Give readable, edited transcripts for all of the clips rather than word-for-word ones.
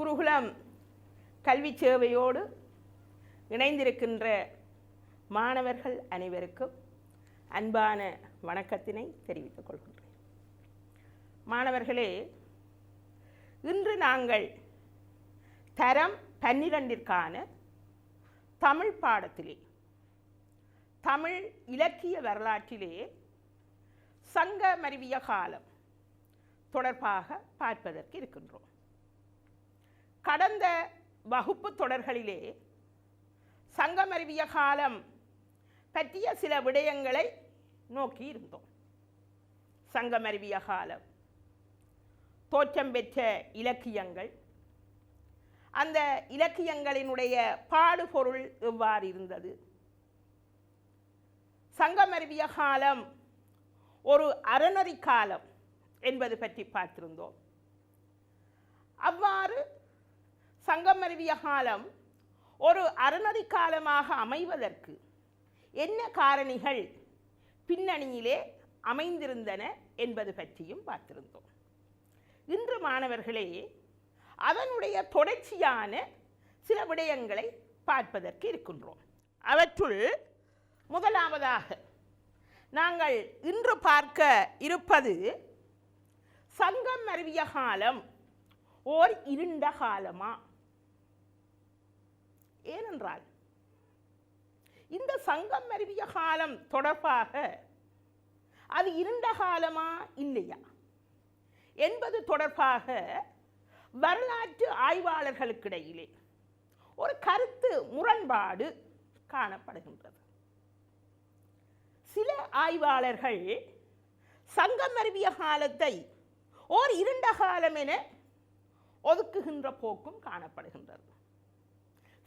குருகுலம் கல்வி சேவையோடு இணைந்திருக்கின்ற மாணவர்கள் அனைவருக்கும் அன்பான வணக்கத்தினை தெரிவித்துக் கொள்கின்றேன். மாணவர்களே, இன்று நாங்கள் தரம் 12ற்கான தமிழ் பாடத்திலே தமிழ் இலக்கிய வரலாற்றிலே சங்கமருவிய காலம் தொடர்பாக பார்ப்பதற்கு இருக்கின்றோம். கடந்த வகுப்பு தொடர்களிலே சங்கமருவிய காலம் பற்றிய சில விடயங்களை நோக்கி இருந்தோம். சங்கமருவிய காலம், தோற்றம் பெற்ற இலக்கியங்கள், அந்த இலக்கியங்களினுடைய பாடுபொருள் எவ்வாறு இருந்தது, சங்கமருவிய காலம் ஒரு அறநெறி காலம் என்பது பற்றி பார்த்திருந்தோம். அவ்வாறு சங்கமருவிய காலம் ஒரு அறநெறி காலமாக அமைவதற்கு என்ன காரணிகள் பின்னணியிலே அமைந்திருந்தன என்பது பற்றியும் பார்த்திருந்தோம். இன்று மாணவர்களே, அதனுடைய தொடர்ச்சியான சில விடயங்களை பார்ப்பதற்கு இருக்கின்றோம். அவற்றுள் முதலாவதாக நாங்கள் இன்று பார்க்க இருப்பது சங்கமருவிய காலம் ஓர் இருண்ட காலமா? ஏனென்றால் இந்த சங்கமருவிய காலம் தொடர்பாக அது இருண்ட காலமா இல்லையா என்பது தொடர்பாக வரலாற்று ஆய்வாளர்களுக்கிடையிலே ஒரு கருத்து முரண்பாடு காணப்படுகின்றது. சில ஆய்வாளர்கள் சங்கமருவிய காலத்தை ஓர் இருண்ட காலம் என ஒதுக்குகின்ற போக்கும் காணப்படுகின்றது.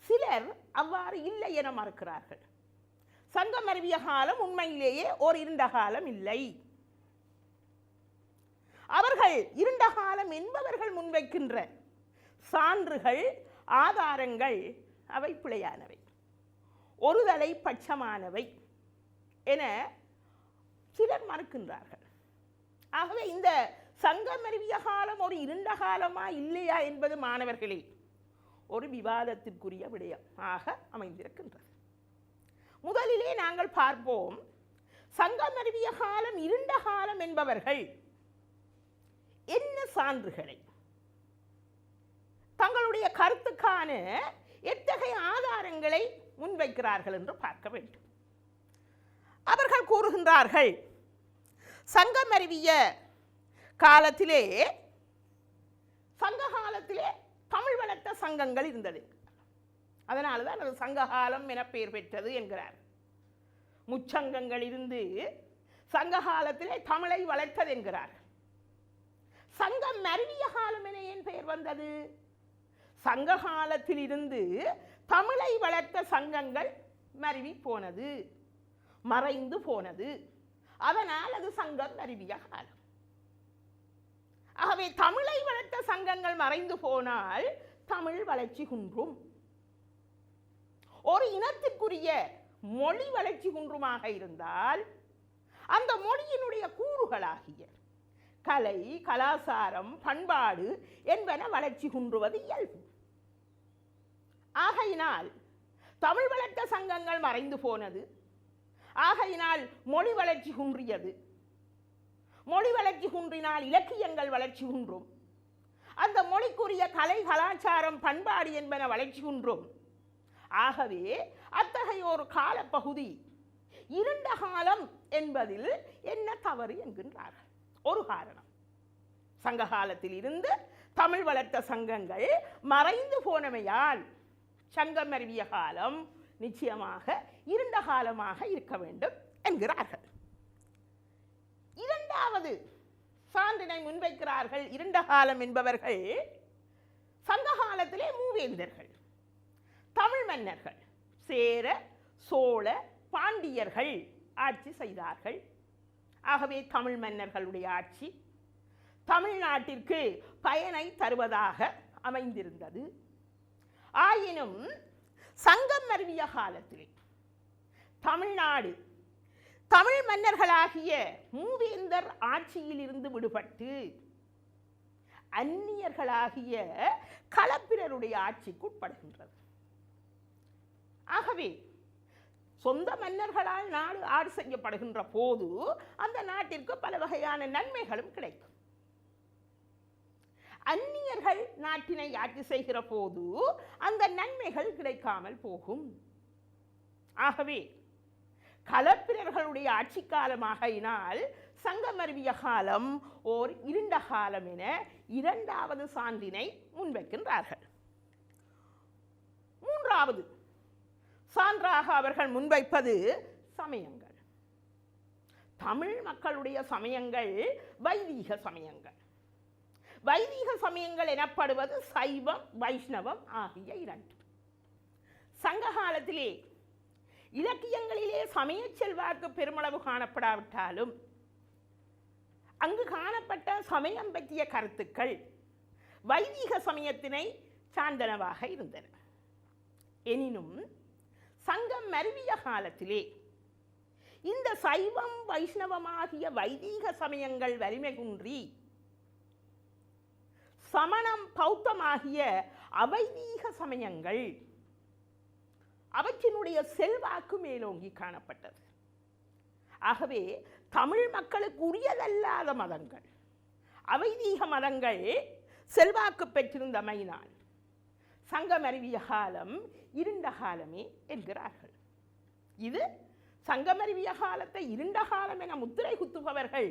சிலர் அவ்வாறு இல்லை என மறுக்கிறார்கள். சங்கமருவிய காலம் உண்மையிலேயே ஓர் இருண்ட காலம் இல்லை. அவர்கள் இருண்ட காலம் என்பவர்கள் முன்வைக்கின்ற சான்றுகள், ஆதாரங்கள் அவை பிழையானவை, ஒருதலை பட்சமானவை என சிலர் மறுக்கின்றார்கள். ஆகவே இந்த சங்கமருவிய காலம் ஒரு இருண்ட காலமா இல்லையா என்பது மாணவர்களே ஒரு விவாதத்திற்குரிய விடயம் ஆக அமைந்திருக்கின்றது. முதலிலே நாங்கள் பார்ப்போம், சங்கமருவிய காலம் இருண்ட காலம் என்பவர்கள் என்ன சான்றுகளை, தங்களுடைய கருத்துக்கான எத்தகைய ஆதாரங்களை முன்வைக்கிறார்கள் என்று பார்க்க வேண்டும். அவர்கள் கூறுகின்றார்கள், சங்கமருவிய காலத்திலே, சங்க காலத்திலே தமிழ் வளர்த்த சங்கங்கள் இருந்தது, அதனால தான் அது சங்ககாலம் என பெயர் பெற்றது என்கிறார். முச்சங்கங்கள் இருந்து சங்க காலத்திலே தமிழை வளர்த்தது என்கிறார். சங்கமருவிய காலம் என ஏன் பெயர் வந்தது? சங்க காலத்தில் இருந்து தமிழை வளர்த்த சங்கங்கள் மருவி போனது, மறைந்து போனது, அதனால் அது சங்கமருவிய காலம். ஆகவே தமிழை வளர்த்த சங்கங்கள் மறைந்து போனால் தமிழ் வளர்ச்சி குன்றும். ஒரு இனத்திற்குரிய மொழி வளர்ச்சி குன்றுமாக இருந்தால் அந்த மொழியினுடைய கூறுகளாகிய கலை, கலாசாரம், பண்பாடு என்பன வளர்ச்சி குன்றுவது இயல்பு. ஆகையினால் தமிழ் வளர்த்த சங்கங்கள் மறைந்து போனது, ஆகையினால் மொழி வளர்ச்சி குன்றியது. மொழி வளர்ச்சி குன்றினால் இலக்கியங்கள் வளர்ச்சி குன்றும், அந்த மொழிக்குரிய கலை, கலாச்சாரம், பண்பாடு என்பன வளர்ச்சி குன்றும். ஆகவே அத்தகைய ஒரு காலப்பகுதி இருண்ட காலம் என்பதில் என்ன தவறு என்கின்றார்கள். ஒரு காரணம், சங்க காலத்தில் இருந்து தமிழ் வளர்த்த சங்கங்கள் மறைந்து போனமையால் சங்கமருவிய காலம் நிச்சயமாக இருண்ட காலமாக இருக்க வேண்டும் என்கிறார்கள். இரண்டாவது சான்றினை முன்வைக்கிறார்கள். இருண்ட காலம் என்பவர்கள் சங்க காலத்திலே மூவேந்தர்கள், தமிழ் மன்னர்கள், சேர, சோழ, பாண்டியர்கள் ஆட்சி செய்தார்கள். ஆகவே தமிழ் மன்னர்களுடைய ஆட்சி தமிழ்நாட்டிற்கு பயனை தருவதாக அமைந்திருந்தது. ஆயினும் சங்கமருவிய காலத்திலே தமிழ்நாடு தமிழ் மன்னர்களாகிய மூவேந்தர் ஆட்சியில் இருந்து விடுபட்டு அந்நியர்களாகிய களப்பிர பிறருடைய ஆட்சிக்கு உட்படுகின்றது. ஆகவே சொந்த மன்னர்களால் நாடு ஆட்சி செய்யப்படுகின்ற போது அந்த நாட்டிற்கு பல வகையான நன்மைகளும் கிடைக்கும். அந்நியர்கள் நாட்டினை ஆட்சி செய்கிற போது அந்த நன்மைகள் கிடைக்காமல் போகும். ஆகவே களப்பிரர்களுடைய ஆட்சி காலமாகையினால் சங்கமருவிய காலம் ஓர் இருண்ட காலம் என இரண்டாவது சான்றினை முன்வைக்கின்றார்கள். மூன்றாவது சான்றாக அவர்கள் முன்வைப்பது சமயங்கள். தமிழ் மக்களுடைய சமயங்கள் வைதீக சமயங்கள். வைதீக சமயங்கள் எனப்படுவது சைவம் வைஷ்ணவம் ஆகிய இரண்டு. சங்க காலத்திலே இலக்கியங்களிலே சமய செல்வாக்கு பெருமளவு காணப்படாவிட்டாலும் அங்கு காணப்பட்ட சமயம் பற்றிய கருத்துக்கள் வைதீக சமயத்தினை சார்ந்தனவாக இருந்தன. எனினும் சங்கம் மருவிய காலத்திலே இந்த சைவம் வைஷ்ணவமாகிய வைதீக சமயங்கள் வலிமை குன்றி சமணம் பௌத்தமாகிய அவைதீக சமயங்கள் அவற்றினுடைய செல்வாக்கு மேலோங்கி காணப்பட்டது. ஆகவே தமிழ் மக்களுக்கு உரியதல்லாத மதங்கள், அவைதீக மதங்கள் செல்வாக்கு பெற்றிருந்தமையினால் சங்கமருவிய காலம் இருண்ட காலமே என்கிறார்கள். இது சங்கமருவிய காலத்தை இருண்ட காலம் என முத்திரை குத்துபவர்கள்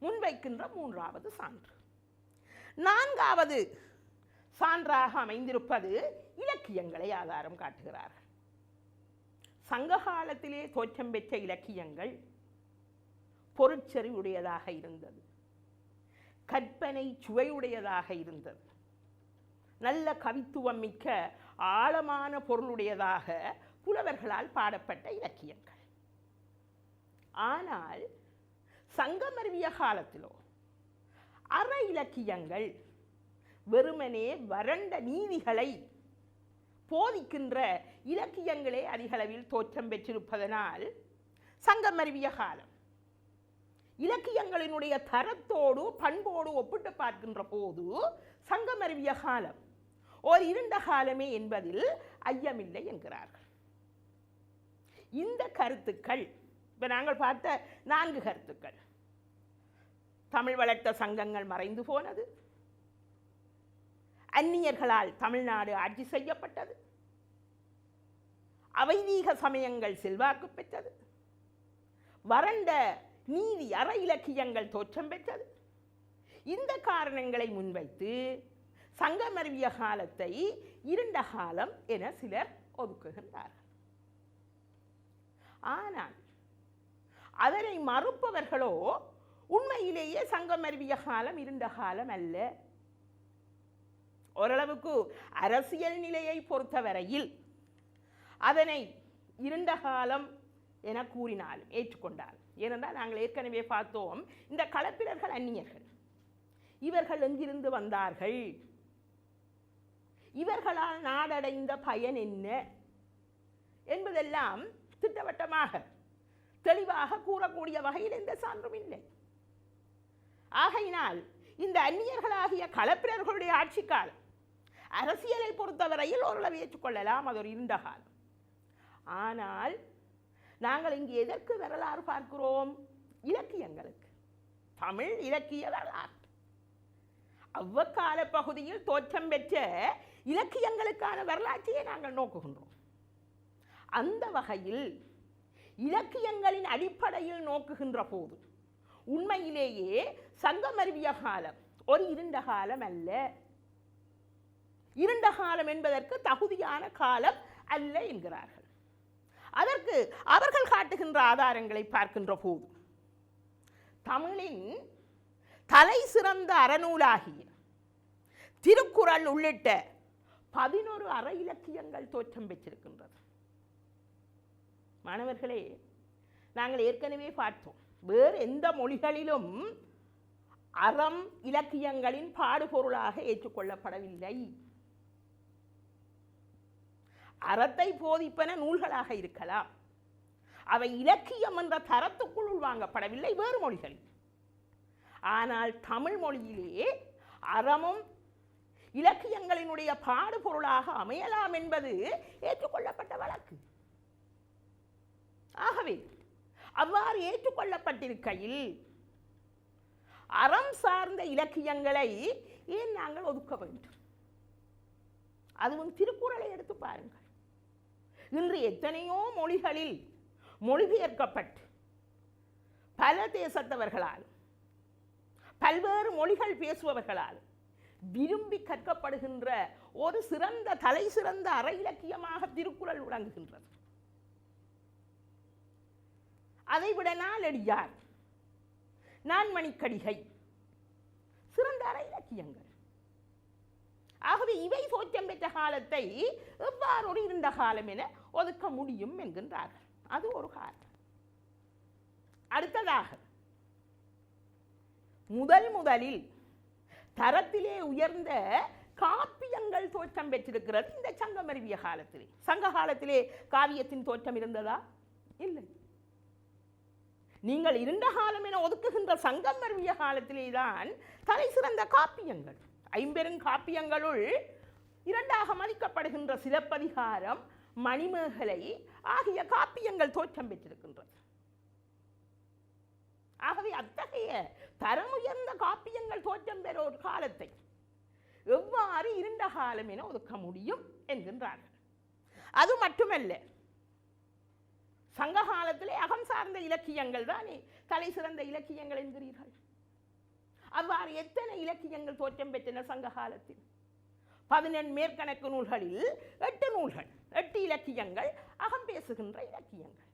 முன்வைக்கின்ற மூன்றாவது சான்று. நான்காவது சான்றாக அமைந்திருப்பது இலக்கியங்களை ஆதாரம் காட்டுகிறார்கள். சங்க காலத்திலே தோற்றம் பெற்ற இலக்கியங்கள் பொருட்செறிவுடையதாக இருந்தது, கற்பனை சுவையுடையதாக இருந்தது, நல்ல கவித்துவம் மிக்க ஆழமான பொருளுடையதாக புலவர்களால் பாடப்பட்ட இலக்கியங்கள். ஆனால் சங்கமருவிய காலத்திலோ அற இலக்கியங்கள் வெறுமனே வறண்ட நீதிகளை போதிக்கின்ற இலக்கியங்களே அதிகளவில் தோற்றம் பெற்றிருப்பதனால் சங்கமருவிய காலம் இலக்கியங்களினுடைய தரத்தோடு பண்போடு ஒப்பிட்டு பார்க்கின்ற போது சங்கமருவிய காலம் ஓர் இருண்ட காலமே என்பதில் ஐயமில்லை என்கிறார்கள். இந்த கருத்துக்கள், இப்போ நாங்கள் பார்த்த 4 கருத்துக்கள், தமிழ் வளர்த்த சங்கங்கள் மறைந்து போனது, அந்நியர்களால் தமிழ்நாடு ஆட்சி செய்யப்பட்டது, அவைதீக சமயங்கள் செல்வாக்கு பெற்றது, வறண்ட நீதி அற இலக்கியங்கள் தோற்றம் பெற்றது. இந்த காரணங்களை முன்வைத்து சங்கமருவிய காலத்தை இருண்ட காலம் என சிலர் ஒதுக்குகின்றார்கள். ஆனால் அதனை மறுப்பவர்களோ உண்மையிலேயே சங்கமருவிய காலம் இருண்ட காலம் அல்ல. ஓரளவுக்கு அரசியல் நிலையை பொறுத்தவரையில் அதனை இருண்ட காலம் என கூறினாலும் ஏற்றுக்கொண்டால், ஏனென்றால் நாங்கள் ஏற்கனவே பார்த்தோம், இந்த களப்பிரர்கள் அந்நியர்கள், இவர்கள் எங்கிருந்து வந்தார்கள், இவர்களால் நாடடைந்த பயன் என்ன என்பதெல்லாம் திட்டவட்டமாக தெளிவாக கூறக்கூடிய வகையில் எந்த சான்றும் இல்லை. ஆகையினால் இந்த அந்நியர்களாகிய களப்பிரர்களுடைய ஆட்சி காலம் அரசியலை பொறுத்தவரையில் ஓரளவு ஏற்றுக்கொள்ளலாம், அது ஒரு இருண்ட காலம். ஆனால் நாங்கள் இங்கு எதற்கு வரலாறு பார்க்கிறோம்? இலக்கியங்களுக்கு, தமிழ் இலக்கிய வரலாறு, அவ்வக்கால பகுதியில் தோற்றம் பெற்ற இலக்கியங்களுக்கான வரலாற்றையே நாங்கள் நோக்குகின்றோம். அந்த வகையில் இலக்கியங்களின் அடிப்படையில் நோக்குகின்ற போது உண்மையிலேயே சங்கமருவிய காலம் ஒரு இருண்ட காலம் அல்ல. இருண்ட காலம் என்பதற்கு தகுதியான காலம் அல்ல என்கிறார்கள். அதற்கு அவர்கள் காட்டுகின்ற ஆதாரங்களை பார்க்கின்ற போது தமிழின் தலை சிறந்த அறநூலாகிய திருக்குறள் உள்ளிட்ட 11 அற இலக்கியங்கள் தோற்றம் பெற்றிருக்கின்றது. மாணவர்களே, நாங்கள் ஏற்கனவே பார்த்தோம், வேறு எந்த மொழிகளிலும் அறம் இலக்கியங்களின் பாடுபொருளாக ஏற்றுக்கொள்ளப்படவில்லை. அறத்தை போதிப்பன நூல்களாக இருக்கலாம், அவை இலக்கியம் என்ற தரத்துக்குள் உள்வாங்கப்படவில்லை வேறு மொழிகளில். ஆனால் தமிழ் மொழியிலே அறமும் இலக்கியங்களினுடைய பாடுபொருளாக அமையலாம் என்பது ஏற்றுக்கொள்ளப்பட்ட வழக்கு. ஆகவே அவ்வாறு ஏற்றுக்கொள்ளப்பட்டிருக்கையில் அறம் சார்ந்த இலக்கியங்களை ஏன் நாங்கள் ஒதுக்க வேண்டும்? அதுவும் திருக்குறளை எடுத்து பாருங்கள். இன்று எத்தனையோ மொழிகளில் மொழிபெயர்க்கப்பட்டு பல தேசத்தவர்களால் பல்வேறு மொழிகள் பேசுபவர்களால் விரும்பி கற்கப்படுகின்ற ஒரு சிறந்த தலை சிறந்த அற இலக்கியமாக திருக்குறள் விளங்குகின்றது. அதைவிட நாலடியார், நான்மணிக்கடிகை சிறந்த அற இலக்கியங்கள். ஆகவே இவை தோற்றம் பெற்ற காலத்தை எவ்வாறு இருந்த காலம் என ஒதுக்க முடியும் என்கின்றார்கள். அது ஒரு காரணம். அடுத்ததாக முதலில் தரத்திலே உயர்ந்த காப்பியங்கள் தோற்றம் பெற்றிருக்கிறது இந்த சங்கம் அறிவிய காலத்திலே. சங்க காலத்திலே காவியத்தின் தோற்றம் இருந்ததா? இல்லை. நீங்கள் இருண்ட காலம் என ஒதுக்குகின்ற சங்கம் அறிவிய காலத்திலே தான் தலை சிறந்த காப்பியங்கள், ஐம்பெரும் காப்பியங்களுள் இரண்டாக மதிக்கப்படுகின்ற சிலப்பதிகாரம், மணிமேகலை ஆகிய காப்பியங்கள் தோற்றம் பெற்றிருக்கின்றது. ஆகவே அத்தகைய தரமுயர்ந்த காப்பியங்கள் தோற்றம் பெற ஒரு காலத்தை எவ்வாறு இருண்ட காலம் என ஒதுக்க முடியும் என்கின்றார்கள். அது மட்டுமல்ல, சங்க காலத்திலே அகம் சார்ந்த இலக்கியங்கள் தானே தலை சிறந்த இலக்கியங்கள் என்கிறீர்கள். அவ்வாறு எத்தனை இலக்கியங்கள் தோற்றம் பெற்றன சங்க காலத்தில்? 14 மேற்கணக்கு நூல்களில் 8 நூல்கள், 8 இலக்கியங்கள் அகம் பேசுகின்ற இலக்கியங்கள்.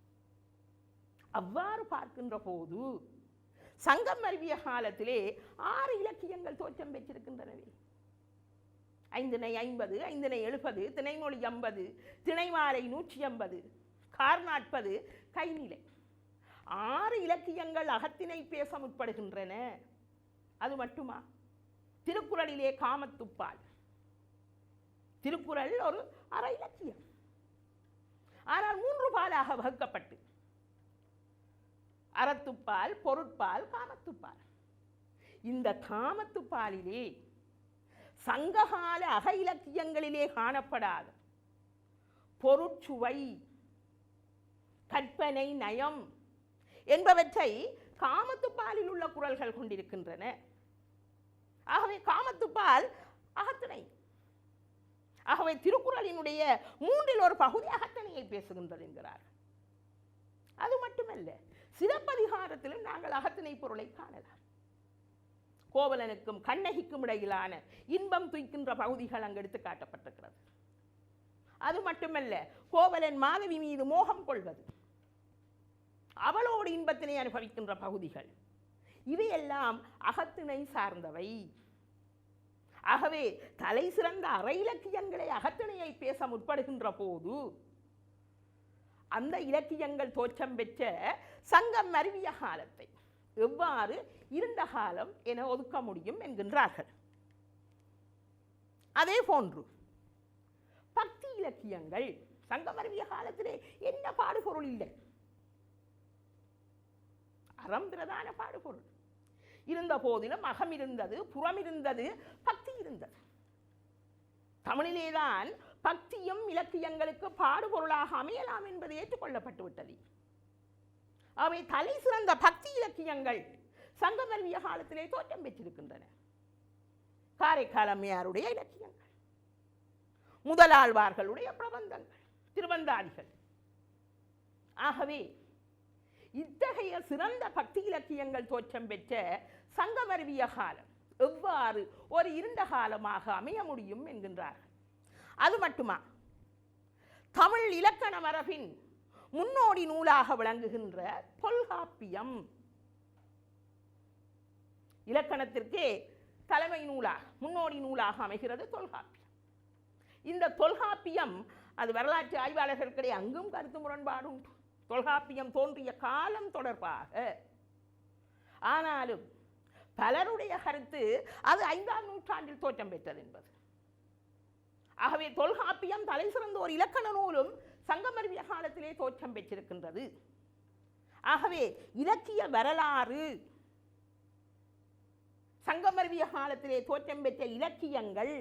அவ்வாறு பார்க்கின்ற போது சங்கம் அறிவிய காலத்திலே 6 இலக்கியங்கள் தோற்றம் பெற்றிருக்கின்றனவே. 5 50, 5 70, திணைமொழி 50, திணைமாலை 180, கார் 40, கைநிலை. 6 இலக்கியங்கள் அகத்தினை பேச முற்படுகின்றன. அது மட்டுமா? திருக்குறளிலே காமத்துப்பால், திருக்குறள் ஒரு அற இலக்கியம், ஆனால் 3 பாலாக வகுக்கப்பட்டு அறத்துப்பால், பொருட்பால், காமத்துப்பால். இந்த காமத்துப்பாலிலே சங்ககால அக இலக்கியங்களிலே காணப்படாத பொருட்சுவை, கற்பனை, நயம் என்பவற்றை காமத்துப்பாலில் உள்ள குறள்கள் கொண்டிருக்கின்றன. ஆகவே காமத்துப்பால் அகத்திணை. ஆகவே திருக்குறளினுடைய 3இல் ஒரு பகுதி அகத்திணையை பேசுகின்றது என்கிறார்கள். அது மட்டுமல்ல, சிலப்பதிகாரத்திலும் நாங்கள் அகத்திணை பொருளை காணலாம். கோவலனுக்கும் கண்ணகிக்கும் இடையிலான இன்பம் துய்க்கின்ற பகுதிகள் அங்கு எடுத்து காட்டப்பட்டிருக்கிறது. அது மட்டுமல்ல, கோவலன் மாதவி மீது மோகம் கொள்வது, அவளோடு இன்பத்தினை அனுபவிக்கின்ற பகுதிகள், இவையெல்லாம் அகத்திணை சார்ந்தவை. ஆகவே தலை சிறந்த அற இலக்கியங்களை அகத்திணையை பேச முற்படுகின்ற போது அந்த இலக்கியங்கள் தோற்றம் பெற்ற சங்கம் அறிவிய காலத்தை எவ்வாறு இருண்ட காலம் என ஒதுக்க முடியும் என்கின்றார்கள். அதே போன்று பக்தி இலக்கியங்கள் சங்கம் அறிவிய காலத்திலே என்ன பாடுபொருள் இல்லை. அறம் பிரதான பாடுபொருள் இருந்த போதிலும் அகம் இருந்தது, புறம் இருந்தது, பக்தி இருந்தது. தமிழிலேதான் பக்தியும் இலக்கியங்களுக்கு பாடுபொருளாக அமையலாம் என்பது ஏற்றுக்கொள்ளப்பட்டு விட்டது. அவை தலை சிறந்த பக்தி இலக்கியங்கள் சங்கம் அறிவிய காலத்திலே தோற்றம் பெற்றிருக்கின்றன. காரைக்கால் அம்மையாருடைய இலக்கியங்கள், முதலாழ்வார்களுடைய பிரபந்தங்கள், திருவந்தாதிகள். ஆகவே இத்தகைய சிறந்த பக்தி இலக்கியங்கள் தோற்றம் பெற்ற சங்கம் அறிவிய காலம் எவ்வாறு ஒரு இருண்ட காலமாக அமைய முடியும் என்கின்றார்கள். அது மட்டுமா, தமிழ் இலக்கண மரபின் முன்னோடி நூலாக விளங்குகின்ற தொல்காப்பியம், இலக்கணத்திற்கே தலைமை நூலாக முன்னோடி நூலாக அமைகிறது தொல்காப்பியம். இந்த தொல்காப்பியம் அது வரலாற்று ஆய்வாளர்களுக்கிடையே அங்கும் கருத்து முரண்பாடு உண்டு தொல்காப்பியம் தோன்றிய காலம் தொடர்பாக. ஆனாலும் பலருடைய கருத்து அது 5ஆம் நூற்றாண்டில் தோற்றம் பெற்றது என்பது. ஆகவே தொல்காப்பியம் தலை சிறந்த ஒரு இலக்கண நூலும் சங்கம் அறிவிய காலத்திலே தோற்றம் பெற்றிருக்கின்றது. ஆகவே இலக்கிய வரலாறு, சங்கம் அறிவிய காலத்திலே தோற்றம் பெற்ற இலக்கியங்கள்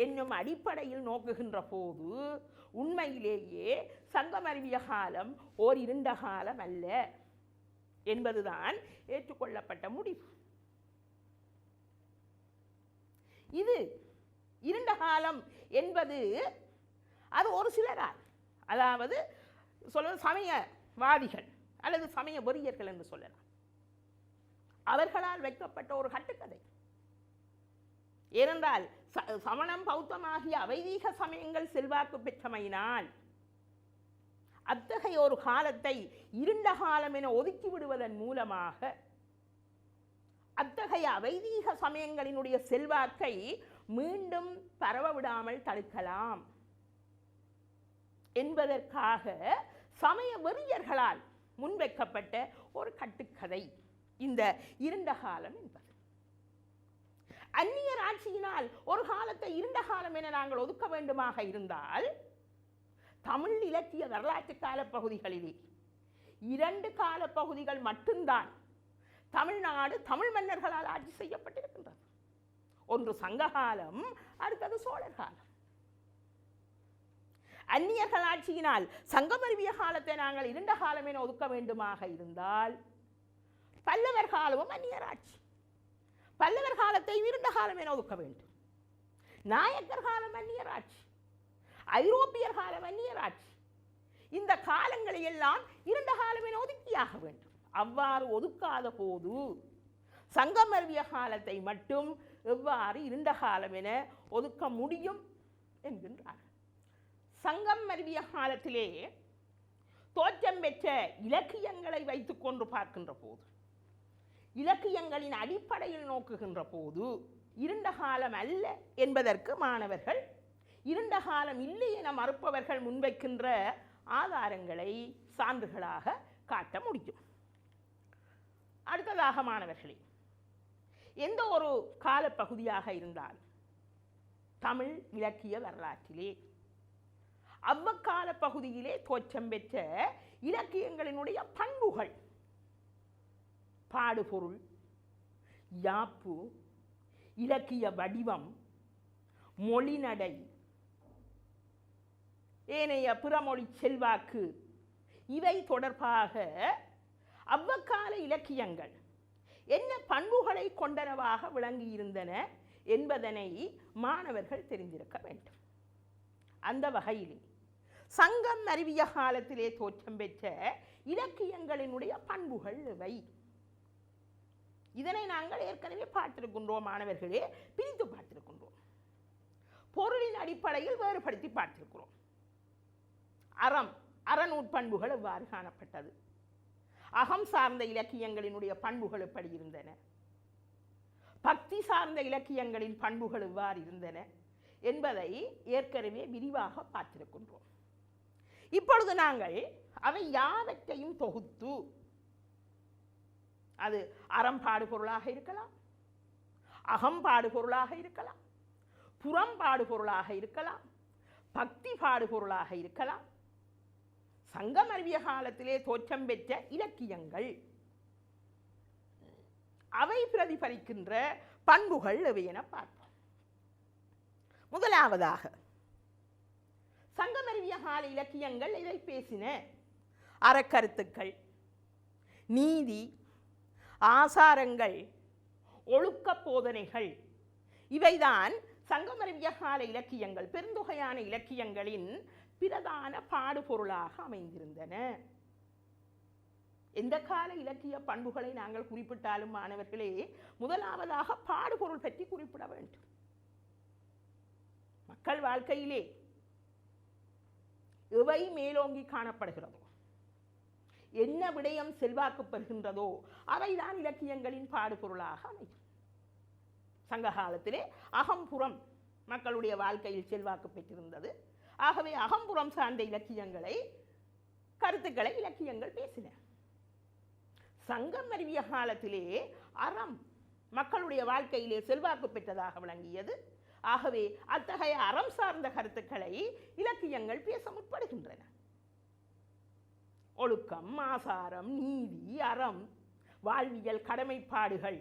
என்னும் அடிப்படையில் நோக்குகின்ற போது உண்மையிலேயே சங்கம் அறிவிய காலம் ஓர் இருண்ட காலம் அல்ல என்பதுதான் ஏற்றுக்கொள்ளப்பட்ட முடிவு. இது இருண்ட காலம் என்பது அது ஒரு சிலரால், அதாவது சமயவாதிகள் அல்லது சமய வெறியர்கள் என்று சொல்லலாம், அவர்களால் வைக்கப்பட்ட ஒரு கட்டுக்கதை. ஏனென்றால் சமணம் பௌத்தம் ஆகிய அவைதீக சமயங்கள் செல்வாக்கு பெற்றமையினால் அத்தகைய ஒரு காலத்தை இருண்ட காலம் என ஒதுக்கி விடுவதன் மூலமாக அத்தகைய அவைதீக சமயங்களினுடைய செல்வாக்கை மீண்டும் பரவ விடாமல் தடுக்கலாம் என்பதற்காக சமய வெறியர்களால் முன்வைக்கப்பட்ட ஒரு கட்டுக்கதை இந்த இருண்ட காலம் என்பது. அந்நியர் ஆட்சியினால் ஒரு காலத்தை இருண்ட காலம் என நாங்கள் ஒதுக்க வேண்டுமாக இருந்தால் தமிழ் இலக்கிய வரலாற்று காலப்பகுதிகளிலே 2 காலப்பகுதிகள் மட்டும்தான் தமிழ்நாடு தமிழ் மன்னர்களால் ஆட்சி செய்யப்பட்டிருக்கின்றது. ஒன்று சங்ககாலம், அடுத்தது சோழர் காலம். அந்நியர்கள் ஆட்சியினால் சங்கம் அறிவிய காலத்தை நாங்கள் இருண்ட காலம் என ஒதுக்க வேண்டுமாக இருந்தால் பல்லவர் காலமும் அந்நியர் ஆட்சி, பல்லவர் காலத்தை இருண்ட காலம் என ஒதுக்க வேண்டும். நாயக்கர் காலம் அந்நியர் ஆட்சி, ஐரோப்பியர் காலம் அந்நியர் ஆட்சி. இந்த காலங்களை எல்லாம் இருண்ட காலம் என ஒதுக்கியாக வேண்டும். அவ்வாறு ஒதுக்காத போது சங்கம் அறிவிய காலத்தை மட்டும் எவ்வாறு இருண்ட காலம் என ஒதுக்க முடியும் என்கின்றார். சங்கம் அறிவிய காலத்திலே தோற்றம் பெற்ற இலக்கியங்களை வைத்துக் கொண்டு பார்க்கின்ற போது, இலக்கியங்களின் அடிப்படையில் நோக்குகின்ற போது இருண்ட காலம் அல்ல என்பதற்கு மாணவர்கள், இருண்ட காலம் இல்லை என மறுப்பவர்கள் முன்வைக்கின்ற ஆதாரங்களை சான்றுகளாக காட்ட முடியும். அடுத்ததாக மாணவர்களே, எந்த ஒரு காலப்பகுதியாக இருந்தால் தமிழ் இலக்கிய வரலாற்றிலே அவ்வக்கால பகுதியிலே தோற்றம் பெற்ற இலக்கியங்களினுடைய பண்புகள், பாடுபொருள், யாப்பு, இலக்கிய வடிவம், மொழிநடை, ஏனைய பிறமொழி செல்வாக்கு, இவை தொடர்பாக அவ்வக்கால இலக்கியங்கள் என்ன பண்புகளை கொண்டனவாக விளங்கியிருந்தன என்பதனை மாணவர்கள் தெரிந்திருக்க வேண்டும். அந்த வகையிலே சங்கம் அறிவிய காலத்திலே தோற்றம் பெற்ற இலக்கியங்களினுடைய பண்புகள் இவை. இதனை நாங்கள் ஏற்கனவே பார்த்திருக்கின்றோம் மாணவர்களே, பிரித்து பார்த்திருக்கின்றோம். பொருளின் அடிப்படையில் வேறுபடுத்தி பார்த்திருக்கிறோம். அறநூற்பண்புகள் எவ்வாறு காணப்பட்டது, அகம் சார்ந்த இலக்கியங்களினுடைய பண்புகள் எப்படி இருந்தன, பக்தி சார்ந்த இலக்கியங்களின் பண்புகள் எவ்வாறு இருந்தன என்பதை ஏற்கனவே விரிவாக பார்த்திருக்கின்றோம். இப்பொழுது நாங்கள் அவை யாவற்றையும் தொகுத்து, அது அறம்பாடு பொருளாக இருக்கலாம், அகம்பாடு பொருளாக இருக்கலாம், புறம்பாடு பொருளாக இருக்கலாம், பக்தி பாடு பொருளாக இருக்கலாம், சங்கம் அறிவிய காலத்திலே தோற்றம் பெற்ற இலக்கியங்கள் அவை பிரதிபலிக்கின்ற பண்புகள் எவை என பார்ப்போம். முதலாவதாக சங்கம் அறிவிய கால இலக்கியங்கள் இதை பேசின அறக்கருத்துக்கள், நீதி, ஆசாரங்கள், ஒழுக்க போதனைகள், இவைதான் சங்கம் அறிவிய கால இலக்கியங்கள், பெருந்தொகையான இலக்கியங்களின் பிரதான பாடுபொருளாக அமைந்திருந்தன. எந்த கால இலக்கிய பண்புகளை நாங்கள் குறிப்பிட்டாலும் மாணவர்களே, முதலாவதாக பாடுபொருள் பற்றி குறிப்பிட வேண்டும். மக்கள் வாழ்க்கையிலே எவை மேலோங்கி காணப்படுகிறதோ, என்ன விடயம் செல்வாக்கு பெறுகின்றதோ அவைதான் இலக்கியங்களின் பாடுபொருளாக அமையும். சங்க காலத்திலே அகம்புறம் மக்களுடைய வாழ்க்கையில் செல்வாக்கு பெற்றிருந்தது. ஆகவே அகம்புறம் சார்ந்த இலக்கியங்களை, கருத்துக்களை இலக்கியங்கள் பேசின. சங்கம் அறிவிய காலத்திலே அறம் மக்களுடைய வாழ்க்கையிலே செல்வாக்கு பெற்றதாக விளங்கியது. ஆகவே அத்தகைய அறம் சார்ந்த கருத்துக்களை இலக்கியங்கள் பேச முற்படுகின்றன. ஒழுக்கம், ஆசாரம், நீதி, அறம், வாழ்வியல் கடமைப்பாடுகள்,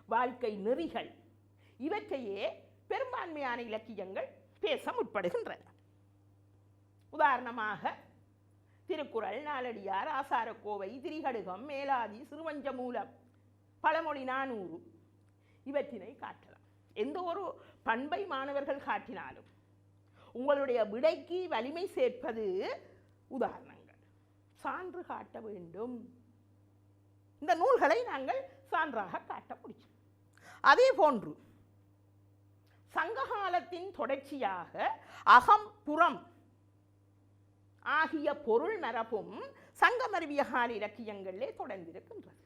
வாழ்க்கை நெறிகள், இவற்றையே பெரும்பான்மையான இலக்கியங்கள் பேச முற்படுகின்றன. உதாரணமாக திருக்குறள், நாலடியார், ஆசாரக்கோவை, திரிகடுகம், மேலாதி, சிறுவஞ்சமூலம், பழமொழி 400 இவற்றினை காட்டலாம். எந்த ஒரு பண்பை மாணவர்கள் காட்டினாலும் உங்களுடைய விடைக்கு வலிமை சேர்ப்பது உதாரணங்கள். சான்று காட்ட வேண்டும். இந்த நூல்களை நாங்கள் சான்றாக காட்ட முடியும். அதே போன்று சங்ககாலத்தின் தொடர்ச்சியாக அகம் புறம் ஆகிய பொருள் மரபும் சங்கமருவிய கால இலக்கியங்களிலே தொடர்ந்திருக்கின்றது.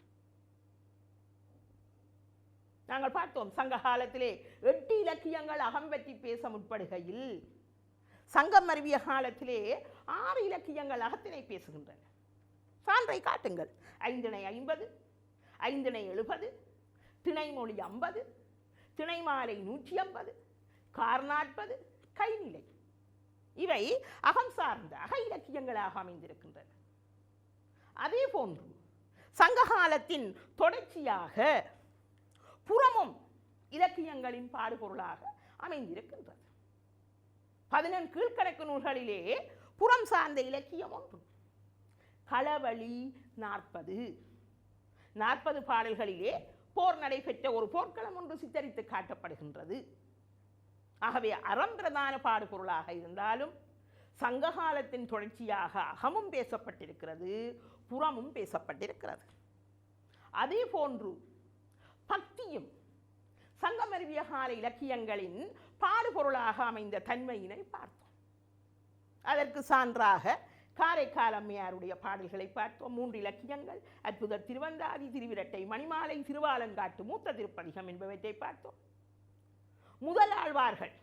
நாங்கள் பார்த்தோம், சங்க காலத்திலே 8 இலக்கியங்கள் அகம் பற்றி பேச முற்படுகையில் சங்கமருவிய காலத்திலே 6 இலக்கியங்கள் அகத்தினை பேசுகின்றன. சான்றை காட்டுங்கள். 5 50, 5 70, திணைமொழி 50, திணைமாலை 150, கார் 40, கைநிலை. இவை அகம் சார்ந்த அக இலக்கியங்களாக அமைந்திருக்கின்றன. அதே போன்று சங்ககாலத்தின் தொடர்ச்சியாக புறமும் இலக்கியங்களின் பாடுபொருளாக அமைந்திருக்கின்றது. 14 கீழ்கணக்கு நூல்களிலே புறம் சார்ந்த இலக்கியம் ஒன்று. களவழி 40 பாடல்களிலே போர் நடைபெற்ற ஒரு போர்க்களம் ஒன்று சித்தரித்து காட்டப்படுகின்றது. ஆகவே அறம் பிரதான பாடுபொருளாக இருந்தாலும் சங்ககாலத்தின் தொடர்ச்சியாக அகமும் பேசப்பட்டிருக்கிறது, புறமும் பேசப்பட்டிருக்கிறது. அதே போன்று பக்தியும் சங்கமருவிய கால இலக்கியங்களின் பாடுபொருளாக அமைந்த தன்மையினை பார்த்தோம். அதற்கு சான்றாக காரைக்கால் அம்மையாருடைய பாடல்களை பார்த்தோம். 3 இலக்கியங்கள், அற்புத திருவந்தாதி, திருவிரட்டை, மணிமாலை, திருவாலங்காட்டு, மூத்த திருப்பதிகம் என்பவற்றை பார்த்தோம். முதலாழ்வார்கள்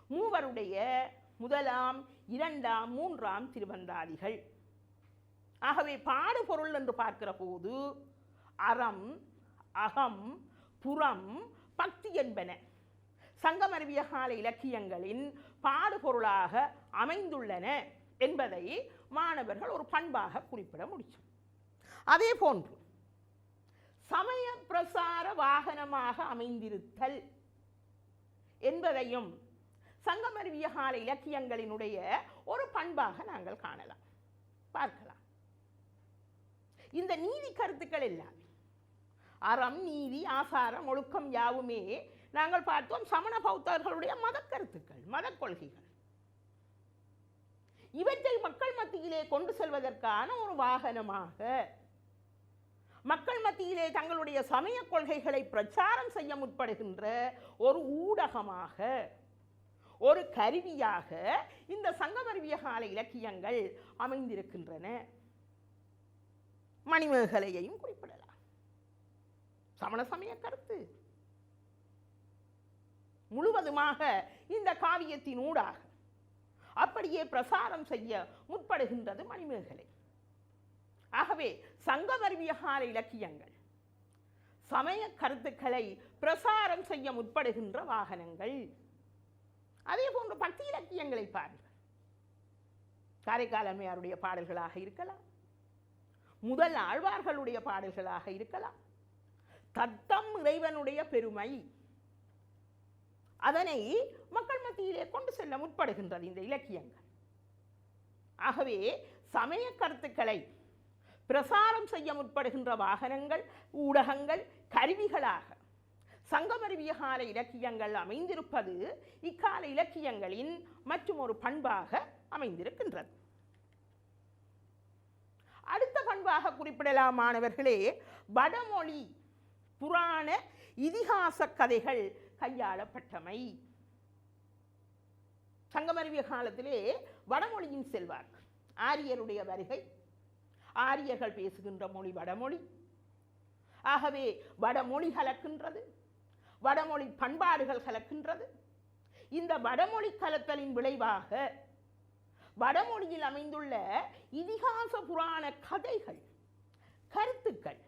மூவருடைய 1ஆம், 2ஆம், 3ஆம் திருவந்தாதிகள். ஆகவே பாடுபொருள் என்று பார்க்கிற போது அறம், அகம், புறம், பக்தி என்பன சங்கமருவிய கால இலக்கியங்களின் பாடுபொருளாக அமைந்துள்ளன என்பதை மாணவர்கள் ஒரு பண்பாக குறிப்பிட முடியும். அதே போன்று சமய பிரசார வாகனமாக அமைந்திருத்தல் என்பதையும் சங்கமருவிய கால இலக்கியங்களினுடைய ஒரு பண்பாக நாங்கள் காணலாம், பார்க்கலாம். இந்த நீதி கருத்துக்கள் எல்லாமே அறம், நீதி, ஆசாரம், ஒழுக்கம் யாவுமே நாங்கள் பார்த்தோம் சமண பௌத்தர்களுடைய மத கருத்துக்கள், மத கொள்கைகள். இவற்றை மக்கள் மத்தியிலே கொண்டு செல்வதற்கான ஒரு வாகனமாக, மக்கள் மத்தியிலே தங்களுடைய சமய கொள்கைகளை பிரச்சாரம் செய்ய முற்படுகின்ற ஒரு ஊடகமாக, ஒரு கருவியாக இந்த சங்கமருவிய கால இலக்கியங்கள் அமைந்திருக்கின்றன. மணிமேகலையையும் குறிப்பிடலாம். சமண சமய கருத்து முழுவதுமாக இந்த காவியத்தின் ஊடாக அப்படியே பிரசாரம் செய்ய முற்படுகின்றது மணிமேகலை. ஆகவே சங்கமருவிய கால இலக்கியங்கள் சமய கருத்துக்களை பிரசாரம் செய்ய முற்படுகின்ற வாகனங்கள். அதே போன்று பக்தி இலக்கியங்களை பாருங்கள். காரைக்கால் அம்மையாருடைய பாடல்களாக இருக்கலாம், முதல் ஆழ்வார்களுடைய பாடல்களாக இருக்கலாம். தத்தம் இறைவனுடைய பெருமை, அதனை மக்கள் மத்தியிலே கொண்டு செல்ல முற்படுகின்றது இந்த இலக்கியங்கள். ஆகவே சமய கருத்துக்களை பிரசாரம் செய்ய முற்படுகின்ற வாகனங்கள், ஊடகங்கள், கருவிகளாக சங்கமருவிய கால இலக்கியங்கள் அமைந்திருப்பது இக்கால இலக்கியங்களின் மற்றும் ஒரு பண்பாக அமைந்திருக்கின்றது. அடுத்த பண்பாக குறிப்பிடலாம் மாணவர்களே, வடமொழி புராண இதிகாச கதைகள் கையாளப்பட்டமை. சங்கமருவிய காலத்திலே வடமொழியின் செல்வாக்கு, ஆரியருடைய வருகை, ஆரியர்கள் பேசுகின்ற மொழி வடமொழி. ஆகவே வடமொழி கலக்கின்றது, வடமொழி பண்பாடுகள் கலக்கின்றது. இந்த வடமொழி கலத்தலின் விளைவாக வடமொழியில் அமைந்துள்ள இதிகாச புராண கதைகள், கருத்துக்கள்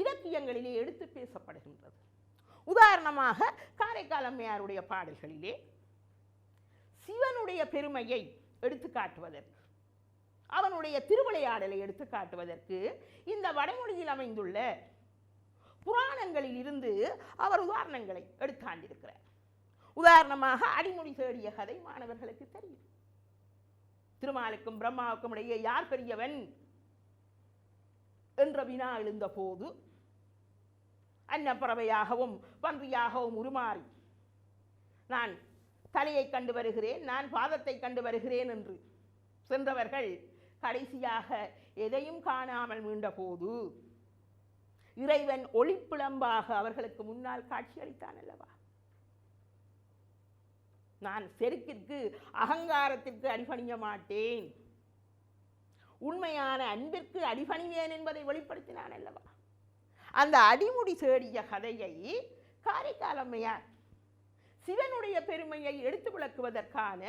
இலக்கியங்களிலே எடுத்து பேசப்படுகின்றது. உதாரணமாக காரைக்கால் அம்மையாருடைய பாடல்களிலே சிவனுடைய பெருமையை எடுத்து காட்டுவதற்கு, அவனுடைய திருவிளையாடலை எடுத்து காட்டுவதற்கு இந்த வடமொழியில் அமைந்துள்ள புராணங்களில் இருந்து அவர் உதாரணங்களை எடுத்தாண்டிருக்கிறார். உதாரணமாக அடிமுடி தேடிய கதை மாணவர்களுக்கு தெரியும். திருமாலுக்கும் பிரம்மாவுக்கும் இடையே யார் பெரியவன் என்ற வினா எழுந்த போது அன்னப்பறவையாகவும் பன்றியாகவும் உருமாறி நான் தலையை கண்டு வருகிறேன், நான் பாதத்தை கண்டு வருகிறேன் என்று சென்றவர்கள் கடைசியாக எதையும் காணாமல் மீண்ட போது இறைவன் ஒளிப்பிளம்பாக அவர்களுக்கு முன்னால் காட்சியளித்தான் அல்லவா. நான் செருக்கிற்கு அகங்காரத்திற்கு அடிபணிய மாட்டேன், உண்மையான அன்பிற்கு அடிபணிவேன் என்பதை வெளிப்படுத்தினான் அல்லவா. அந்த அடிமுடி தேடிய கதையை காரைக்கால் அம்மையார் சிவனுடைய பெருமையை எடுத்து விளக்குவதற்கான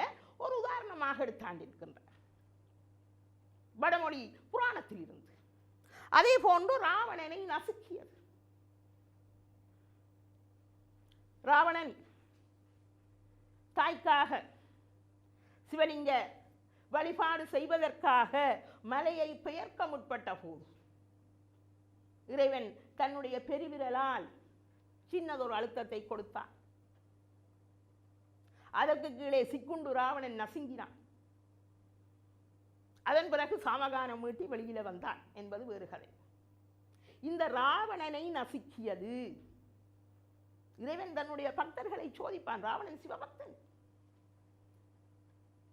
ஒரு உதாரணமாக எடுத்தாண்டிருக்கின்றார் வடமொழி புராணத்தில் இருந்து. அதே போன்று ராவணனை நசுக்கியது. ராவணன் தாய்க்காக சிவலிங்க வழிபாடு செய்வதற்காக மலையை பெயர்க்க முற்பட்ட போது இறைவன் தன்னுடைய பெருவிரலால் சின்னதொரு அழுத்தத்தை கொடுத்தான். அதற்கு கீழே சிக்குண்டு ராவணன் நசுங்கினான். அதன் பிறகு சாமகானம் மீட்டி வெளியில வந்தான் என்பது வேறு கதை. இந்த ராவணனை நசுக்கியது இறைவன் தன்னுடைய பக்தர்களை சோதிப்பான். ராவணன் சிவபக்தன்.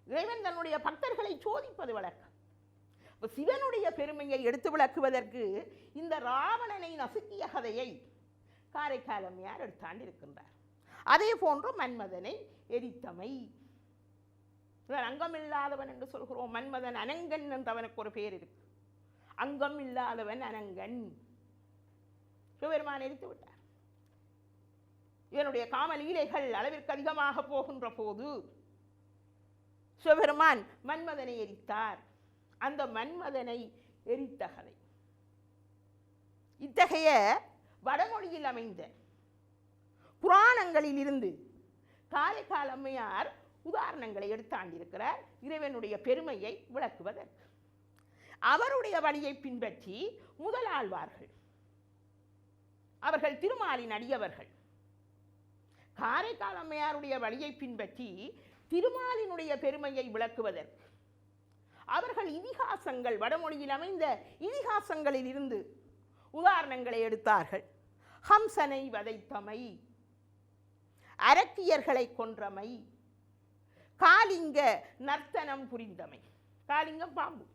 இறைவன் தன்னுடைய பக்தர்களை சோதிப்பது வழக்கம். சிவனுடைய பெருமையை எடுத்து விளக்குவதற்கு இந்த ராவணனை நசுக்கிய கதையை காரைக்கால் அம்மையார் எடுத்தாண்டிருக்கின்றார். அதே போன்று மன்மதனை எரித்தமை. அங்கம் இல்லாதவன் என்று சொல்கிறோம். மன்மதன் அனங்கன் என்று அவனுக்கு ஒரு பெயர் இருக்கு. அங்கம் இல்லாதவன் அனங்கன். சிவபெருமான் எரித்து விட்டார். இவனுடைய காமலீலைகள் அளவிற்கு அதிகமாக போகின்ற போது சிவபெருமான் மன்மதனை எரித்தார். அந்த மன்மதனை எரித்த கதை. இத்தகைய வடமொழியில் அமைந்த புராணங்களில் இருந்து காரைக்கால் அம்மையார் உதாரணங்களை எடுத்தாண்டிருக்கிறார் இறைவனுடைய பெருமையை விளக்குவதற்கு. அவருடைய வழியை பின்பற்றி முதலாழ்வார்கள், அவர்கள் திருமாலின் அடியவர்கள், காரைக்கால் அம்மையாருடைய வழியை பின்பற்றி திருமாலினுடைய பெருமையை விளக்குவதற்கு அவர்கள் இதிகாசங்கள், வடமொழியில் அமைந்த இதிகாசங்களில் இருந்து உதாரணங்களை எடுத்தார்கள். ஹம்சனை வதைத்தமை, அரக்கியர்களை கொன்றமை, காலிங்க நர்த்தனம் புரிந்தமை. காலிங்கம் பாம்பு.